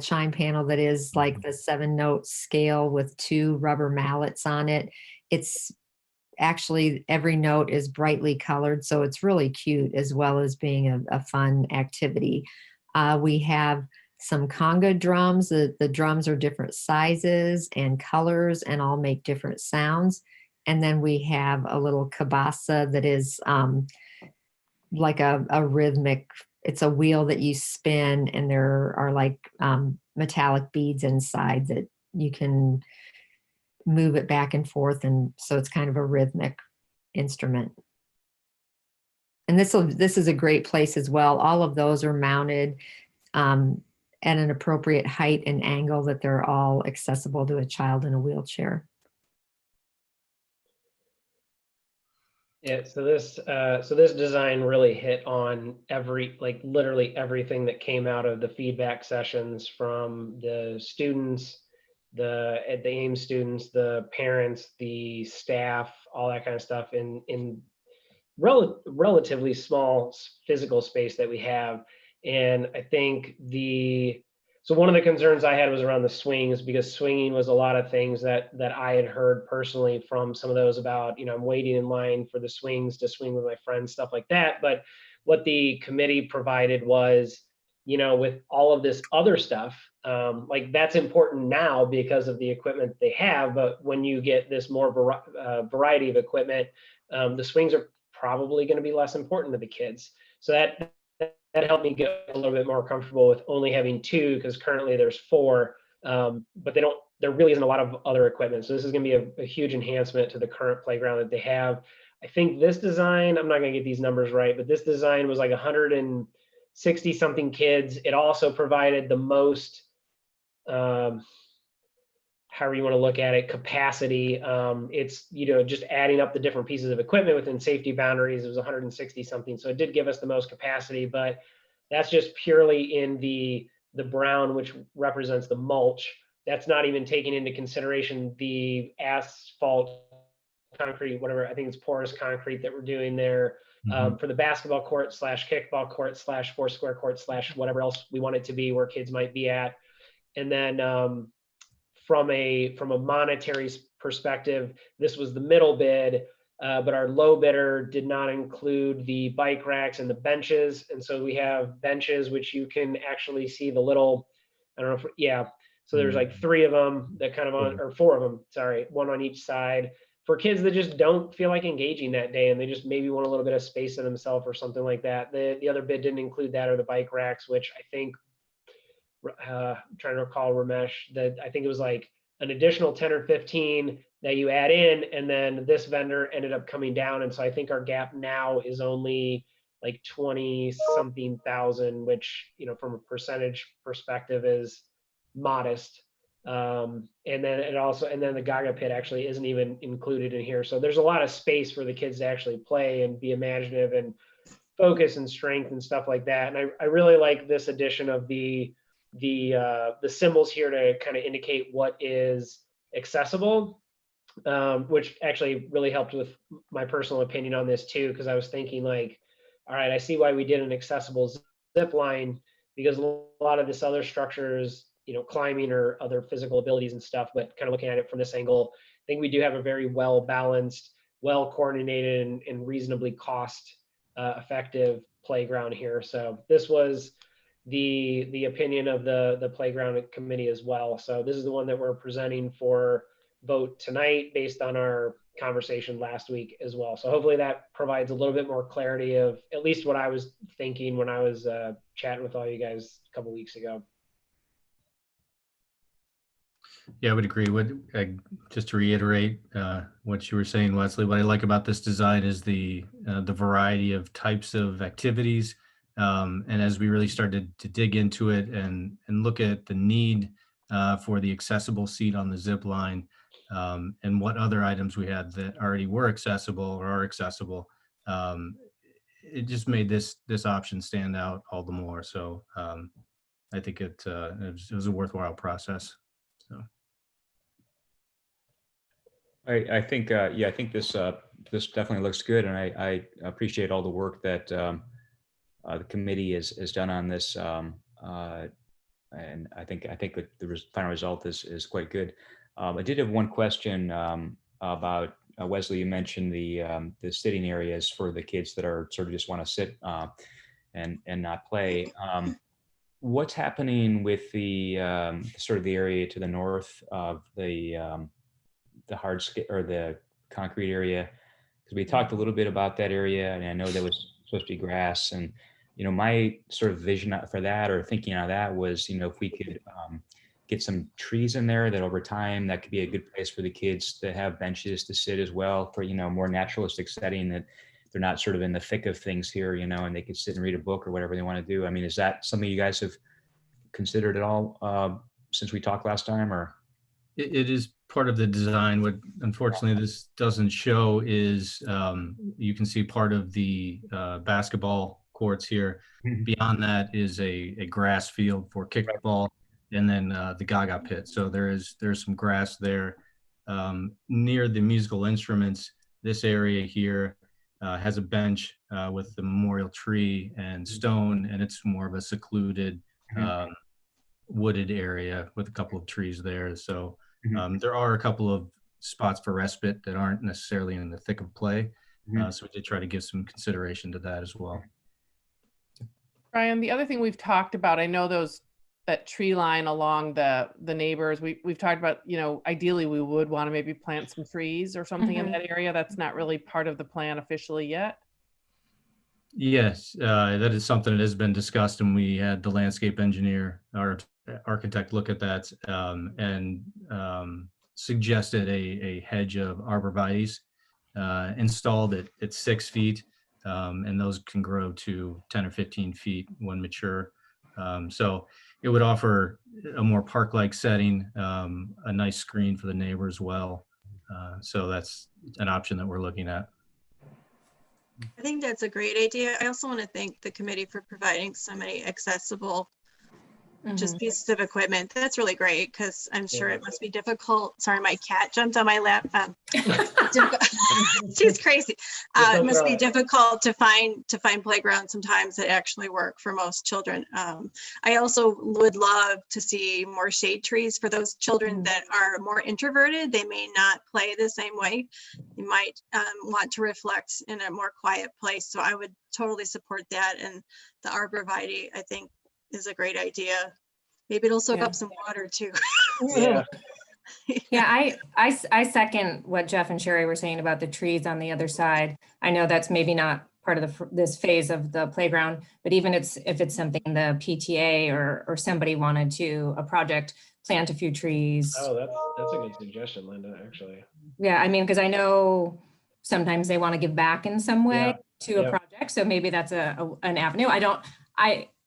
chime panel that is like the 7-note scale with 2 rubber mallets on it. It's actually, every note is brightly colored, so it's really cute as well as being a fun activity. We have some conga drums. The drums are different sizes and colors and all make different sounds. And then we have a little cabasa that is like a rhythmic, it's a wheel that you spin, and there are like metallic beads inside that you can move it back and forth. And so it's kind of a rhythmic instrument. And this is a great place as well. All of those are mounted at an appropriate height and angle that they're all accessible to a child in a wheelchair. Yeah, so this design really hit on literally everything that came out of the feedback sessions from the students, the AIM students, the parents, the staff, all that kind of stuff in relatively small physical space that we have. And I think so one of the concerns I had was around the swings, because swinging was a lot of things that I had heard personally from some of those about, I'm waiting in line for the swings to swing with my friends, stuff like that. But what the committee provided was, with all of this other stuff, that's important now because of the equipment they have. But when you get this more variety of equipment, the swings are probably going to be less important to the kids. So that helped me get a little bit more comfortable with only having 2, because currently there's 4, but there really isn't a lot of other equipment. So this is going to be a huge enhancement to the current playground that they have. I think this design, I'm not going to get these numbers right, but this design was like 160 something kids. It also provided the most, however you want to look at it, capacity. It's, just adding up the different pieces of equipment within safety boundaries, it was 160 something. So it did give us the most capacity, but that's just purely in the brown, which represents the mulch. That's not even taking into consideration the asphalt, concrete, whatever, I think it's porous concrete that we're doing there for the basketball court / kickball court / 4-square court / whatever else we want it to be where kids might be at. And then from a monetary perspective, this was the middle bid, but our low bidder did not include the bike racks and the benches. And so we have benches, which you can actually see the little, So there's like 3 of them that kind of on, or 4 of them, sorry, 1 on each side for kids that just don't feel like engaging that day and they just maybe want a little bit of space to themselves or something like that. The other bid didn't include that or the bike racks, which I think, I'm trying to recall, Ramesh, that I think it was like an additional 10 or 15 that you add in, and then this vendor ended up coming down. And so I think our gap now is only like 20 something thousand, which, you know, from a percentage perspective is modest. And then the Gaga pit actually isn't even included in here. So there's a lot of space for the kids to actually play and be imaginative and focus and strength and stuff like that. And I really like this addition of the symbols here to kind of indicate what is accessible, which actually really helped with my personal opinion on this too, because I was thinking like, all right, I see why we did an accessible zip line, because a lot of this other structures, you know, climbing or other physical abilities and stuff, but kind of looking at it from this angle, I think we do have a very well balanced, well coordinated, and reasonably cost effective playground here. So this was the opinion of the playground committee as well. So this is the one that we're presenting for vote tonight based on our conversation last week as well. So hopefully that provides a little bit more clarity of at least what I was thinking when I was chatting with all you guys a couple weeks ago. Yeah, I would agree. Just to reiterate what you were saying, Wesley, what I like about this design is the variety of types of activities. And as we really started to dig into it and look at the need for the accessible seat on the zip line, and what other items we had that already were accessible or are accessible, it just made this option stand out all the more. So I think it was a worthwhile process. So. I think, yeah, I think this definitely looks good, and I appreciate all the work that the committee has done on this, and I think that the final result is quite good. I did have one question about Wesley. You mentioned the sitting areas for the kids that are sort of just want to sit and not play. What's happening with the sort of the area to the north of the or the concrete area? Because we talked a little bit about that area, and I know that was supposed to be grass. And you know, my sort of vision for that, or thinking of that, was, you know, if we could get some trees in there, that over time that could be a good place for the kids to have benches to sit as well, for, you know, more naturalistic setting, that they're not sort of in the thick of things here, you know, and they could sit and read a book or whatever they want to do. I mean, is that something you guys have considered at all since we talked last time? Or it is part of the design. What unfortunately this doesn't show is you can see part of the basketball courts here. Beyond that is a grass field for kickball, and then the Gaga pit. So there's some grass there. Near the musical instruments, this area here has a bench with the memorial tree and stone, and it's more of a secluded wooded area with a couple of trees there. So there are a couple of spots for respite that aren't necessarily in the thick of play. So we did try to give some consideration to that as well. Brian, the other thing we've talked about, I know that tree line along the neighbors, we've talked about, you know, ideally we would want to maybe plant some trees or something in that area. That's not really part of the plan officially yet. Yes, that is something that has been discussed, and we had the landscape engineer, our architect, look at that and suggested a hedge of arborvitaes installed at 6 feet, and those can grow to 10 or 15 feet when mature. So it would offer a more park-like setting, a nice screen for the neighbor as well. So that's an option that we're looking at. I think that's a great idea. I also want to thank the committee for providing so many accessible just pieces of equipment. That's really great, because I'm sure it must be difficult. Sorry, my cat jumped on my lap. She's crazy. It must be difficult to find playgrounds sometimes that actually work for most children. I also would love to see more shade trees for those children that are more introverted. They may not play the same way. You might want to reflect in a more quiet place. So I would totally support that. And the arborvitae, I think, is a great idea. Maybe it'll soak Yeah. up some water too. Yeah. Yeah, I second what Jeff and Sherry were saying about the trees on the other side. I know that's maybe not part of this phase of the playground, but even if it's something the PTA or somebody wanted to, a project, plant a few trees. Oh, that's a good suggestion, Linda, actually. Yeah, I mean, because I know sometimes they want to give back in some way Yeah, to a yeah. project, so maybe that's an avenue.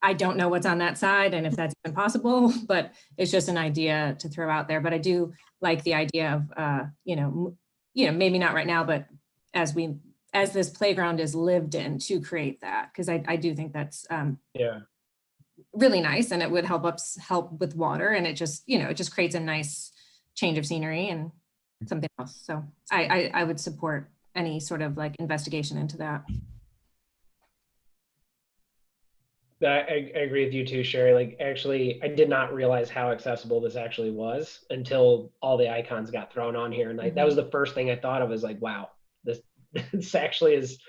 I don't know what's on that side and if that's even possible, but it's just an idea to throw out there. But I do like the idea of, maybe not right now, but as this playground is lived in, to create that, because I do think that's Yeah. really nice, and it would help with water, and it just creates a nice change of scenery and something else. So I would support any sort of like investigation into that. I agree with you too, Sherry. Like, actually, I did not realize how accessible this actually was until all the icons got thrown on here. And that was the first thing I thought of, is like, wow, this actually is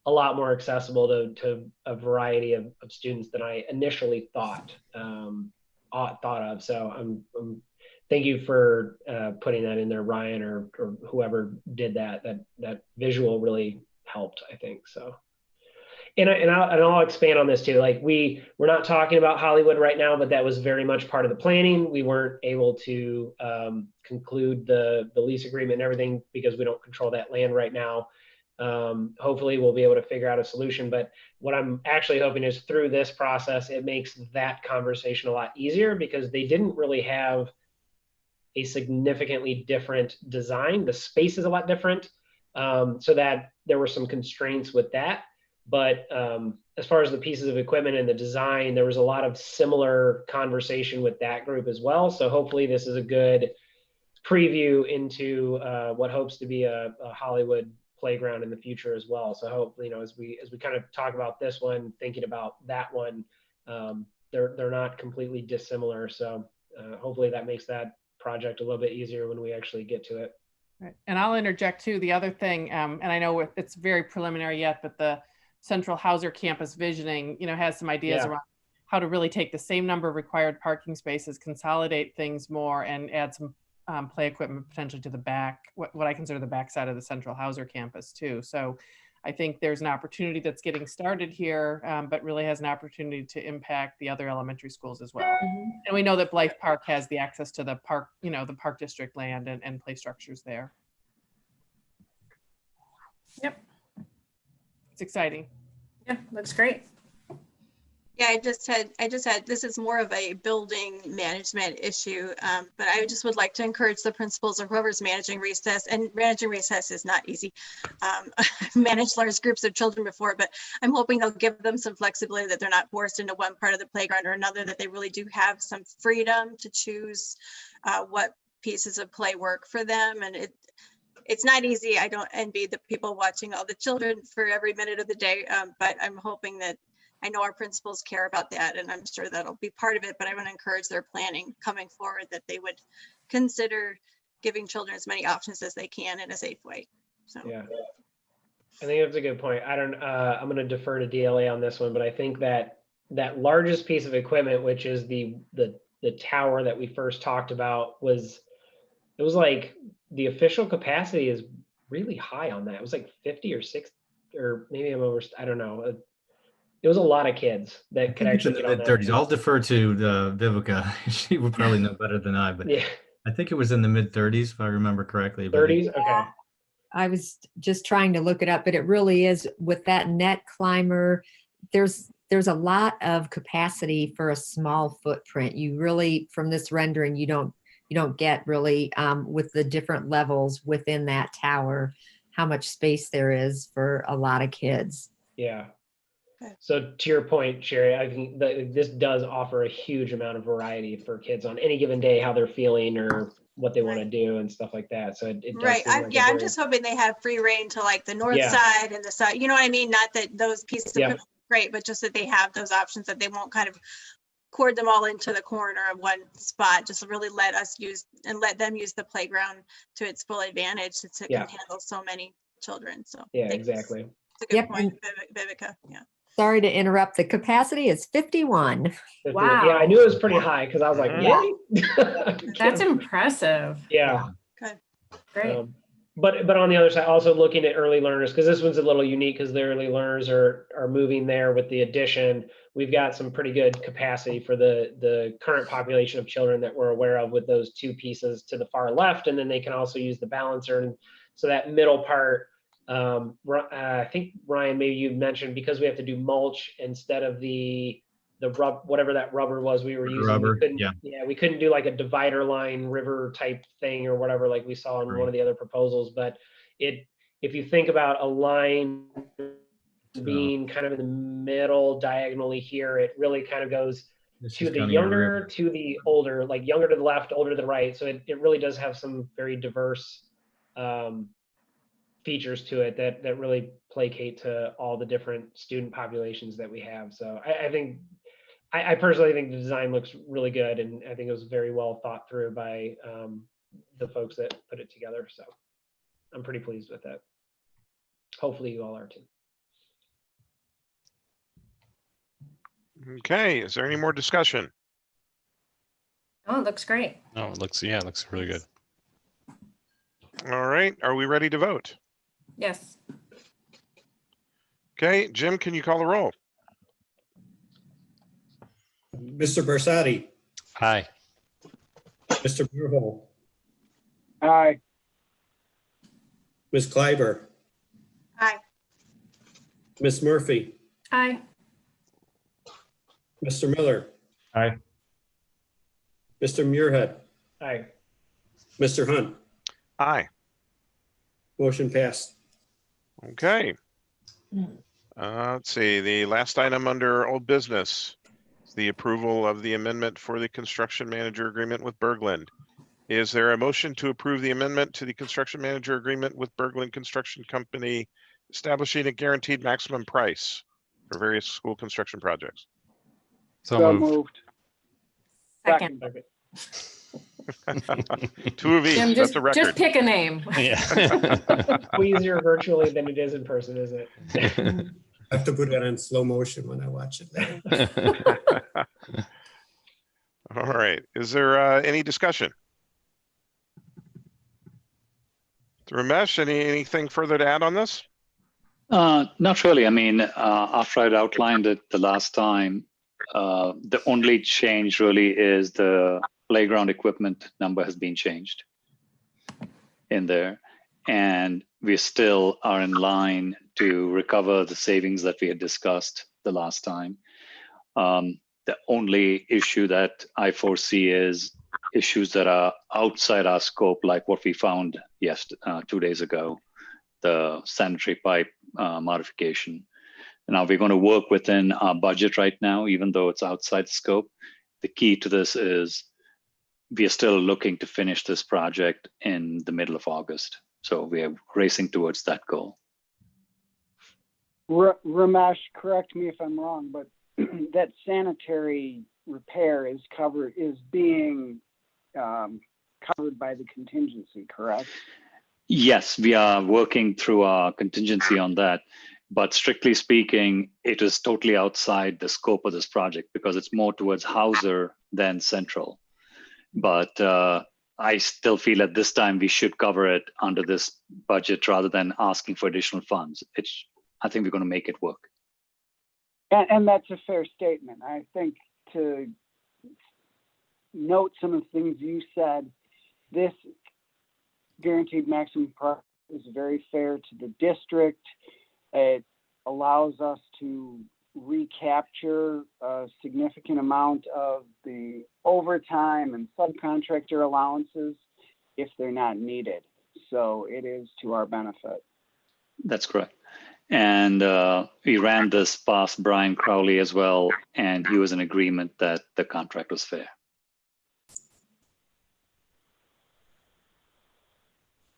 a lot more accessible to a variety of students than I initially thought of. So I'm thank you for putting that in there, Ryan, or whoever did that. That visual really helped, I think. So. And I'll expand on this too. Like, we're not talking about Hollywood right now, but that was very much part of the planning. We weren't able to conclude the lease agreement and everything because we don't control that land right now. Hopefully we'll be able to figure out a solution. But what I'm actually hoping is, through this process, it makes that conversation a lot easier, because they didn't really have a significantly different design. The space is a lot different, so that there were some constraints with that. But as far as the pieces of equipment and the design, there was a lot of similar conversation with that group as well. So hopefully this is a good preview into what hopes to be a Hollywood playground in the future as well. So hopefully, as we kind of talk about this one, thinking about that one, they're not completely dissimilar. So hopefully that makes that project a little bit easier when we actually get to it. Right. And I'll interject too, the other thing, and I know it's very preliminary yet, but the Central Hauser campus visioning, has some ideas around how to really take the same number of required parking spaces, consolidate things more, and add some play equipment potentially to the back, what I consider the backside of the Central Hauser campus too. So I think there's an opportunity that's getting started here, but really has an opportunity to impact the other elementary schools as well. And we know that Blythe Park has the access to the park, the park district land and play structures there. Yep. It's exciting. Yeah, looks great. Yeah, I just had, this is more of a building management issue, but I just would like to encourage the principals or whoever's managing recess, and managing recess is not easy. I've managed large groups of children before, but I'm hoping they'll give them some flexibility, that they're not forced into one part of the playground or another, that they really do have some freedom to choose what pieces of play work for them. And it's not easy. I don't envy the people watching all the children for every minute of the day, but I'm hoping that, I know our principals care about that, and I'm sure that'll be part of it, but I want to encourage their planning coming forward, that they would consider giving children as many options as they can in a safe way. So yeah, I think that's a good point. I'm going to defer to DLA on this one, but I think that largest piece of equipment, which is the tower that we first talked about, it was like the official capacity is really high on that. It was like 50 or 60, or maybe I'm over, I don't know. It was a lot of kids that could actually get on that. Mid-30s. I'll defer to Vivica. She would probably know better than I, but yeah, I think it was in the mid-30s, if I remember correctly. 30s, okay. I was just trying to look it up, but it really is, with that net climber, there's a lot of capacity for a small footprint. You really, from this rendering, you don't get really with the different levels within that tower, how much space there is for a lot of kids. Yeah. So to your point, Sherry, I think that this does offer a huge amount of variety for kids on any given day, how they're feeling or what they want to do and stuff like that. So it does right. seem like I'm just hoping they have free reign to like the north side and the side. You know what I mean? Not that those pieces of equipment are great, but just that they have those options, that they won't kind of cord them all into the corner of one spot. Just really let them use the playground to its full advantage to can handle so many children. So yeah, exactly. It's a good point, Vivica. Yeah. Sorry to interrupt. The capacity is 51. Wow. Yeah, I knew it was pretty high because I was like, Yeah. really? That's impressive. Yeah. Great. But on the other side, also looking at early learners, because this one's a little unique because the early learners are moving there with the addition. We've got some pretty good capacity for the current population of children that we're aware of with those two pieces to the far left, and then they can also use the balancer. And so that middle part, I think Ryan, maybe you mentioned, because we have to do mulch instead of the whatever that rubber was we were using. Rubber, we couldn't do like a divider line river type thing or whatever like we saw in one of the other proposals. But if you think about a line being kind of in the middle diagonally here, it really kind of goes to the younger to the older, like younger to the left, older to the right. So it really does have some very diverse features to it that really placate to all the different student populations that we have. So I personally think the design looks really good, and I think it was very well thought through by the folks that put it together. So I'm pretty pleased with it. Hopefully you all are too. Okay, is there any more discussion? Oh, it looks great. No, it looks really good. All right, are we ready to vote? Yes. Okay, Jim, can you call the roll? Mr. Bersadi, Aye. Mr. Murhol, Aye. Ms. Kleiber, Aye. Ms. Murphy, Aye. Mr. Miller, Aye. Mr. Muirhead, Aye. Mr. Hunt. Aye. Motion passed. Okay. Let's see, the last item under old business is the approval of the amendment for the construction manager agreement with Bergland. Is there a motion to approve the amendment to the construction manager agreement with Bergland Construction Company establishing a guaranteed maximum price for various school construction projects? So moved. moved. Second. Two of each, Jim, that's just a record. pick a name. Yeah. Easier virtually than it is in person, isn't it? I have to put it on slow motion when I watch it later. All right, is there any discussion? Ramesh, anything further to add on this? Not really. I mean, after I'd outlined it the last time, the only change really is the playground equipment number has been changed in there. And we still are in line to recover the savings that we had discussed the last time. The only issue that I foresee is issues that are outside our scope, like what we found 2 days ago, the sanitary pipe modification. Now we're going to work within our budget right now, even though it's outside scope. The key to this is we are still looking to finish this project in the middle of August. So we are racing towards that goal. Ramesh, correct me if I'm wrong, but that sanitary repair is being covered by the contingency, correct? Yes, we are working through our contingency on that. But strictly speaking, it is totally outside the scope of this project because it's more towards Hauser than Central. But I still feel at this time we should cover it under this budget rather than asking for additional funds. I think we're going to make it work. And that's a fair statement. I think to note some of the things you said, this guaranteed maximum price is very fair to the district. It allows us to recapture a significant amount of the overtime and subcontractor allowances if they're not needed. So it is to our benefit. That's correct. And we ran this past Brian Crowley as well, and he was in agreement that the contract was fair.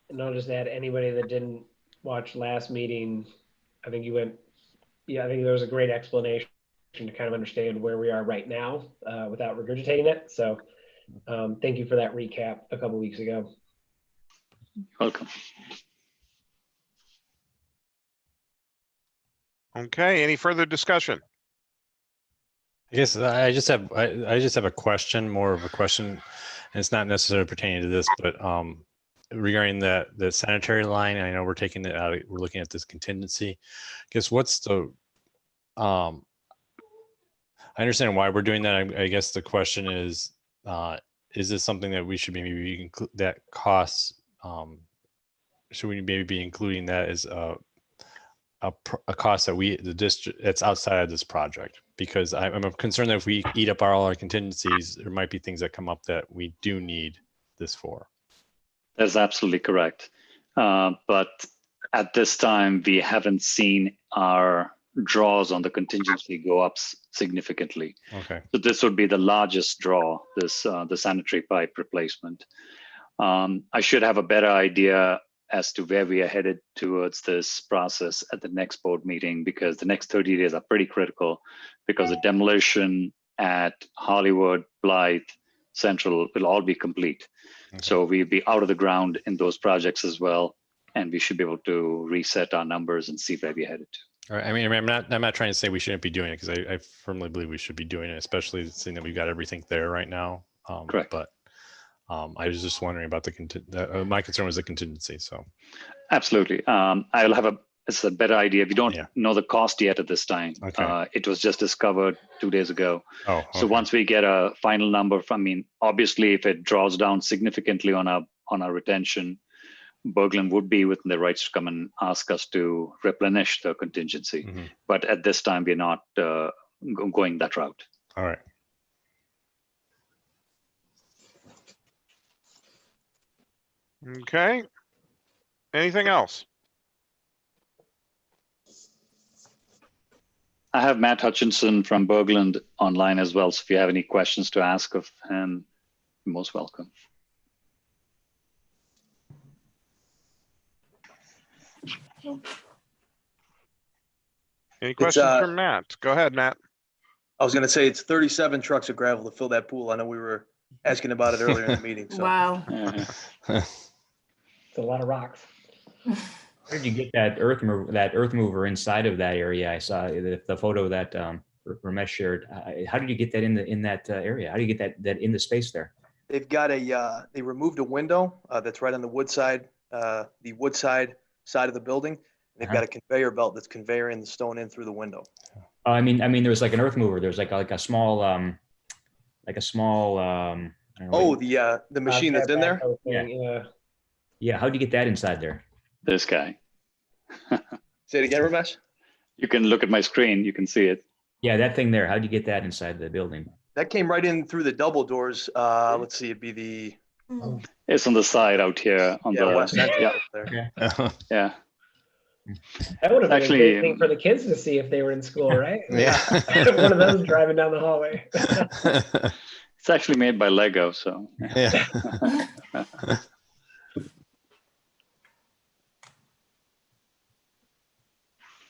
And I'll just add, anybody that didn't watch last meeting, I think I think there was a great explanation to kind of understand where we are right now without regurgitating it. So thank you for that recap a couple weeks ago. Welcome. Okay, any further discussion? I guess I just have a question, more of a question, and it's not necessarily pertaining to this, but regarding the sanitary line. I know we're taking it out. We're looking at this contingency. I guess what's the I understand why we're doing that. I guess the question is this something that we should maybe include that costs? Should we maybe be including that as a cost that the district that's outside of this project? Because I'm concerned that if we eat up all our contingencies, there might be things that come up that we do need this for. That's absolutely correct. But at this time, we haven't seen our draws on the contingency go up significantly. Okay. So this would be the largest draw, the sanitary pipe replacement. I should have a better idea as to where we are headed towards this process at the next board meeting, because the next 30 days are pretty critical, because the demolition at Hollywood, Blythe, Central will all be complete. Okay. So we'll be out of the ground in those projects as well, and we should be able to reset our numbers and see where we're headed to. All right. I mean, I'm not trying to say we shouldn't be doing it, because I firmly believe we should be doing it, especially seeing that we've got everything there right now. Correct. But I was just wondering about my concern was the contingency. So absolutely. I'll have a better idea. We don't know the cost yet at this time. Okay. It was just discovered 2 days ago. Oh, okay. So once we get a final number, obviously, if it draws down significantly on our retention, Berglund would be within the rights to come and ask us to replenish the contingency. Mm-hmm. But at this time, we're not going that route. All right. Okay. Anything else? I have Matt Hutchinson from Berglund online as well. So if you have any questions to ask of him, you're most welcome. Any questions from Matt? Go ahead, Matt. I was going to say it's 37 trucks of gravel to fill that pool. I know we were asking about it earlier in the meeting. So. Wow. It's a lot of rocks. Where did you get that earth mover inside of that area? I saw the photo that Ramesh shared. How did you get that in that area? How do you get that in the space there? They've got they removed a window that's right on the wood side side of the building. They've got a conveyor belt that's conveying the stone in through the window. I mean, there was like an earth mover. There's like a small, I don't know, the machine that's in there. Yeah. How'd you get that inside there? This guy. Say it again, Ramesh. You can look at my screen. You can see it. Yeah, that thing there. How'd you get that inside the building? That came right in through the double doors. Let's see. It'd be the. It's on the side out here on the west end. Yeah. There. Yeah. That would have been Actually, a great thing for the kids to see if they were in school, right? Yeah. One of those driving down the hallway. It's actually made by Lego, so. Yeah.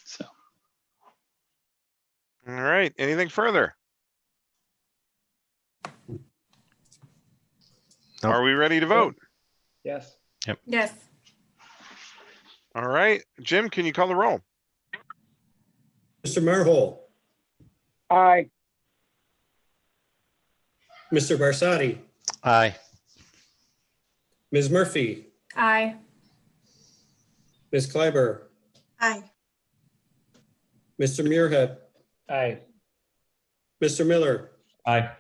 So. All right. Anything further? Nope. Are we ready to vote? Yes. Yes. All right. Jim, can you call the roll? Mr. Marhol, Aye. Mr. Barsadi, Aye. Ms. Murphy, Aye. Ms. Kleiber, Aye. Mr. Muirhead, Aye. Mr. Miller, Aye.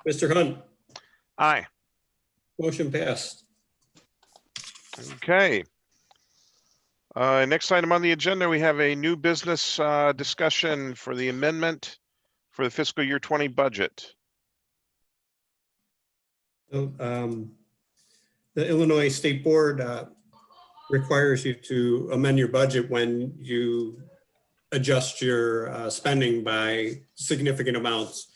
Mr. Hunt. Aye. Motion passed. Okay. Next item on the agenda, we have a new business discussion for the amendment for the fiscal year 20 budget. So, the Illinois State Board requires you to amend your budget when you adjust your spending by significant amounts.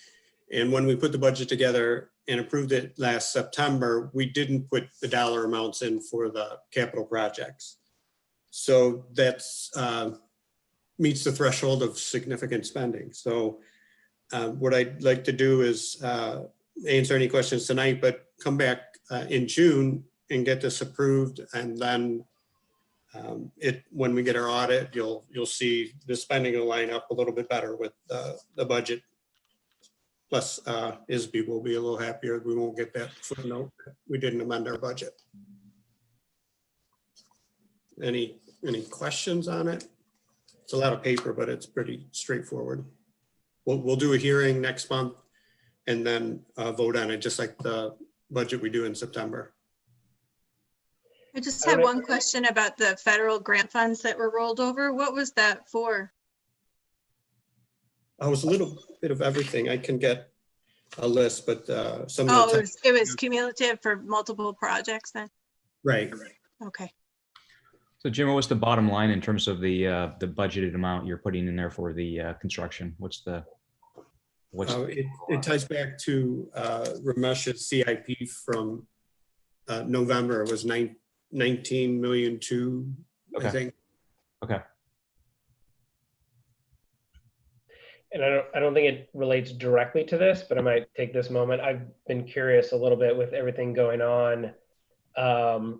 And when we put the budget together and approved it last September, we didn't put the dollar amounts in for the capital projects. So that's meets the threshold of significant spending. So what I'd like to do is answer any questions tonight, but come back in June and get this approved, and then When we get our audit, you'll see the spending will line up a little bit better with the budget. Plus, ISB will be a little happier. We won't get that footnote. We didn't amend our budget. Any questions on it? It's a lot of paper, but it's pretty straightforward. We'll do a hearing next month and then vote on it, just like the budget we do in September. I just had one question about the federal grant funds that were rolled over. What was that for? I was a little bit of everything. I can get a list, but some of Oh, the it was cumulative for multiple projects then? right. Okay. So Jim, what's the bottom line in terms of the budgeted amount you're putting in there for the construction? It ties back to Ramesh's CIP from November. It was 19 million two, Okay. I think. Okay. And I don't think it relates directly to this, but I might take this moment. I've been curious a little bit with everything going on.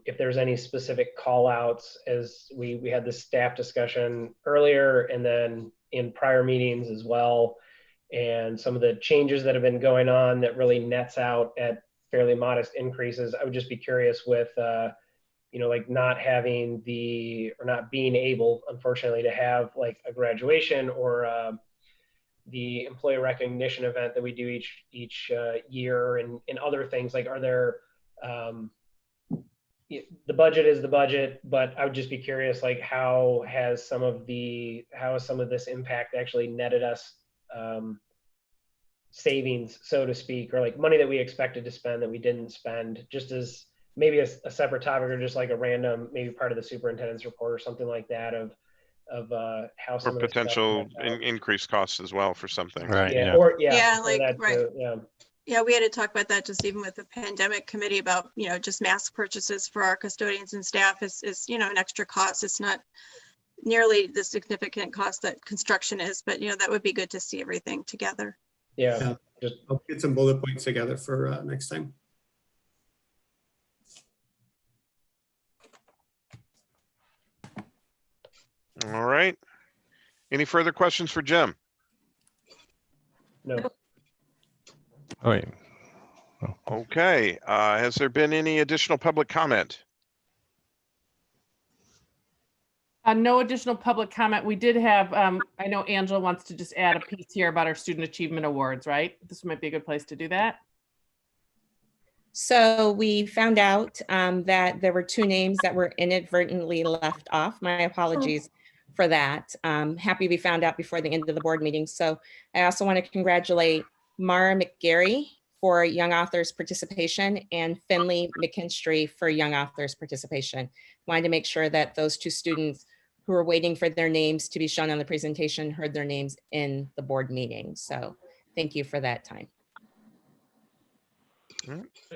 If there's any specific call outs, as we had this staff discussion earlier and then in prior meetings as well. And some of the changes that have been going on that really nets out at fairly modest increases. I would just be curious with, like not having or not being able, unfortunately, to have like a graduation or the employee recognition event that we do each year and other things. Like, are there, the budget is the budget, but I would just be curious, like how has some of this impact actually netted us savings, so to speak, or like money that we expected to spend that we didn't spend, just as maybe a separate topic or just like a random, maybe part of the superintendent's report or something like that of how some Or of this stuff potential nets out. increased costs as well for something. Right. Yeah, Yeah. or Yeah, or like, that right. too, yeah. Yeah, we had to talk about that just even with the pandemic committee about, just mask purchases for our custodians and staff is an extra cost. It's not nearly the significant cost that construction is, but that would be good to see everything together. Yeah, just I'll get some bullet points together for next time. All right. Any further questions for Jim? no. Oh, wait. Okay. Has there been any additional public comment? No additional public comment. We did have, I know Angela wants to just add a piece here about our Student Achievement Awards, right? This might be a good place to do that. So we found out that there were 2 names that were inadvertently left off. My apologies for that. Happy we found out before the end of the board meeting. So I also want to congratulate Mara McGarry for Young Authors participation and Finley McKinstry for Young Authors participation. Wanted to make sure that those 2 students who were waiting for their names to be shown on the presentation heard their names in the board meeting. So thank you for that time.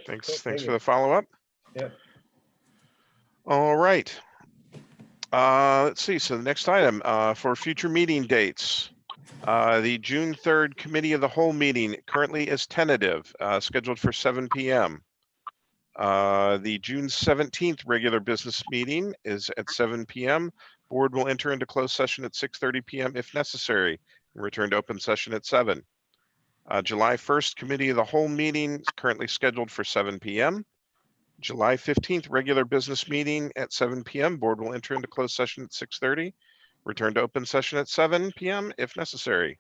Thanks for the follow-up. Yeah. All right. Let's see. So the next item for future meeting dates. The June 3rd Committee of the Whole meeting currently is tentative, scheduled for 7 p.m. The June 17th regular business meeting is at 7 p.m. Board will enter into closed session at 6:30 p.m. if necessary, and return to open session at 7. July 1st Committee of the Whole meeting is currently scheduled for 7 p.m. July 15th regular business meeting at 7 p.m. Board will enter into closed session at 6:30. Return to open session at 7 p.m. if necessary.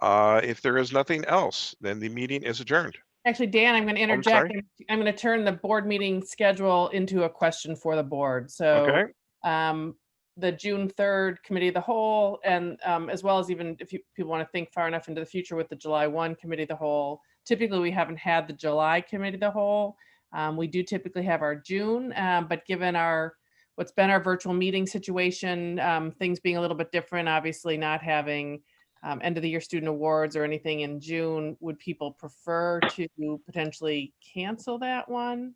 If there is nothing else, then the meeting is adjourned. Actually, Dan, I'm going to interject. I'm going to turn the board meeting schedule into a question for the board. So Okay. the June 3rd Committee of the Whole, and as well as even if people want to think far enough into the future with the July 1 Committee of the Whole, typically we haven't had the July Committee of the Whole. We do typically have our June, but given what's been our virtual meeting situation, things being a little bit different, obviously not having end of the year student awards or anything in June, would people prefer to potentially cancel that one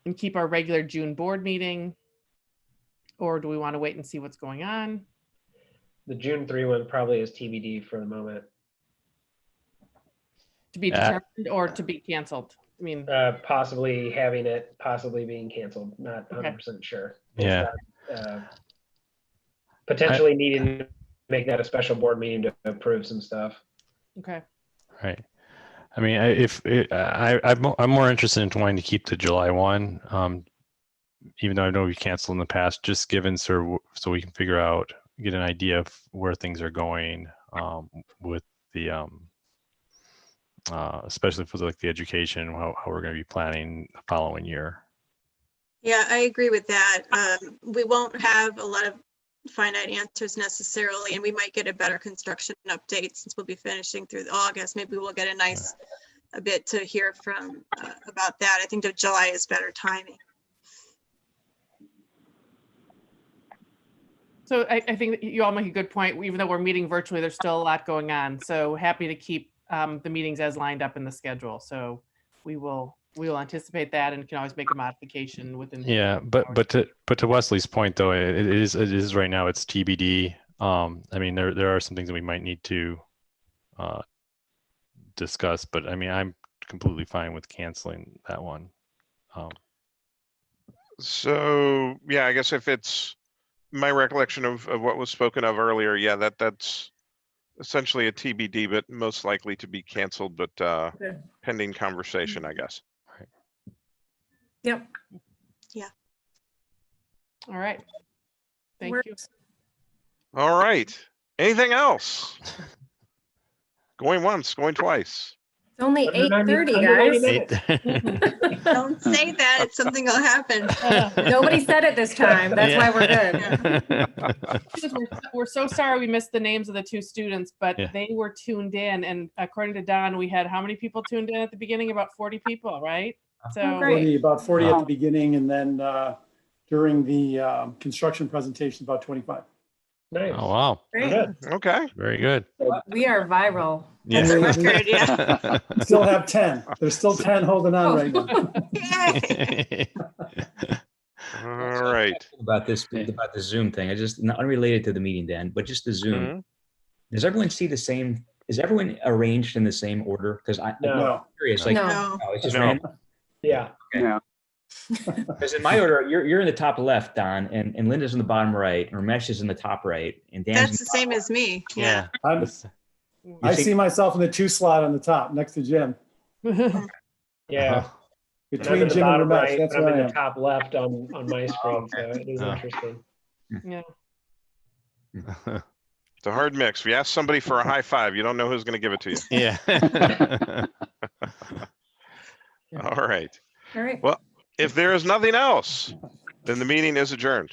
and keep our regular June board meeting? Or do we want to wait and see what's going on? The June 3 one probably is TBD for the moment. To be determined or to be canceled? I mean, Possibly having it possibly being canceled, not Okay. 100% sure. Yeah. Potentially needing to make that a special board meeting to approve some stuff. okay. Right. I mean, I'm more interested in wanting to keep the July one, even though I know we canceled in the past, just given so we can figure out, get an idea of where things are going with the especially for like the education, how we're going to be planning the following year. Yeah, I agree with that. We won't have a lot of finite answers necessarily, and we might get a better construction update since we'll be finishing through August. Maybe we'll get a bit to hear from about that. I think that July is better timing. So I think that you all make a good point. Even though we're meeting virtually, there's still a lot going on. So happy to keep the meetings as lined up in the schedule. So we will anticipate that and can always make a modification within. Yeah, but to Wesley's point though, it is right now, it's TBD. I mean, there are some things that we might need to discuss, but I mean, I'm completely fine with canceling that one. So, yeah, I guess if it's my recollection of what was spoken of earlier, yeah, that's essentially a TBD, but most likely to be canceled, but pending conversation, I guess. Yep. Yeah. All right. Thank you. All right. Anything else? Going once, going twice. It's only 8:30, guys. Don't say that. It's something will happen. Nobody said it this time. That's why we're good. We're so sorry we missed the names of the two students, but they were tuned in. And according to Don, we had how many people tuned in at the beginning? About 40 people, right? So about 40 at the beginning, and then during the construction presentation, about 25. Nice. Oh, wow. Great. Good. Okay. Very good. We are viral. Yeah. Record, yeah. We still have 10. There's still 10 holding on right now. All right. About the Zoom thing. I just, not unrelated to the meeting, Dan, but just the Zoom. Does everyone see the same? Is everyone arranged in the same order? Because I'm curious. Like, No. it's just random. Yeah. Okay. Yeah. Because in my order, you're in the top left, Don, and Linda's in the bottom right, and Ramesh is in the top right, and Dan's That's the same as me. Yeah. I see myself in the 2 slot on the top next to Jim. Yeah. Between Jim and Ramesh, right, that's I'm where I in am. the top left on my screen, so it is interesting. Yeah. It's a hard mix. If you ask somebody for a high five, you don't know who's going to give it to you. Yeah. All right. All right. Well, if there is nothing else, then the meeting is adjourned.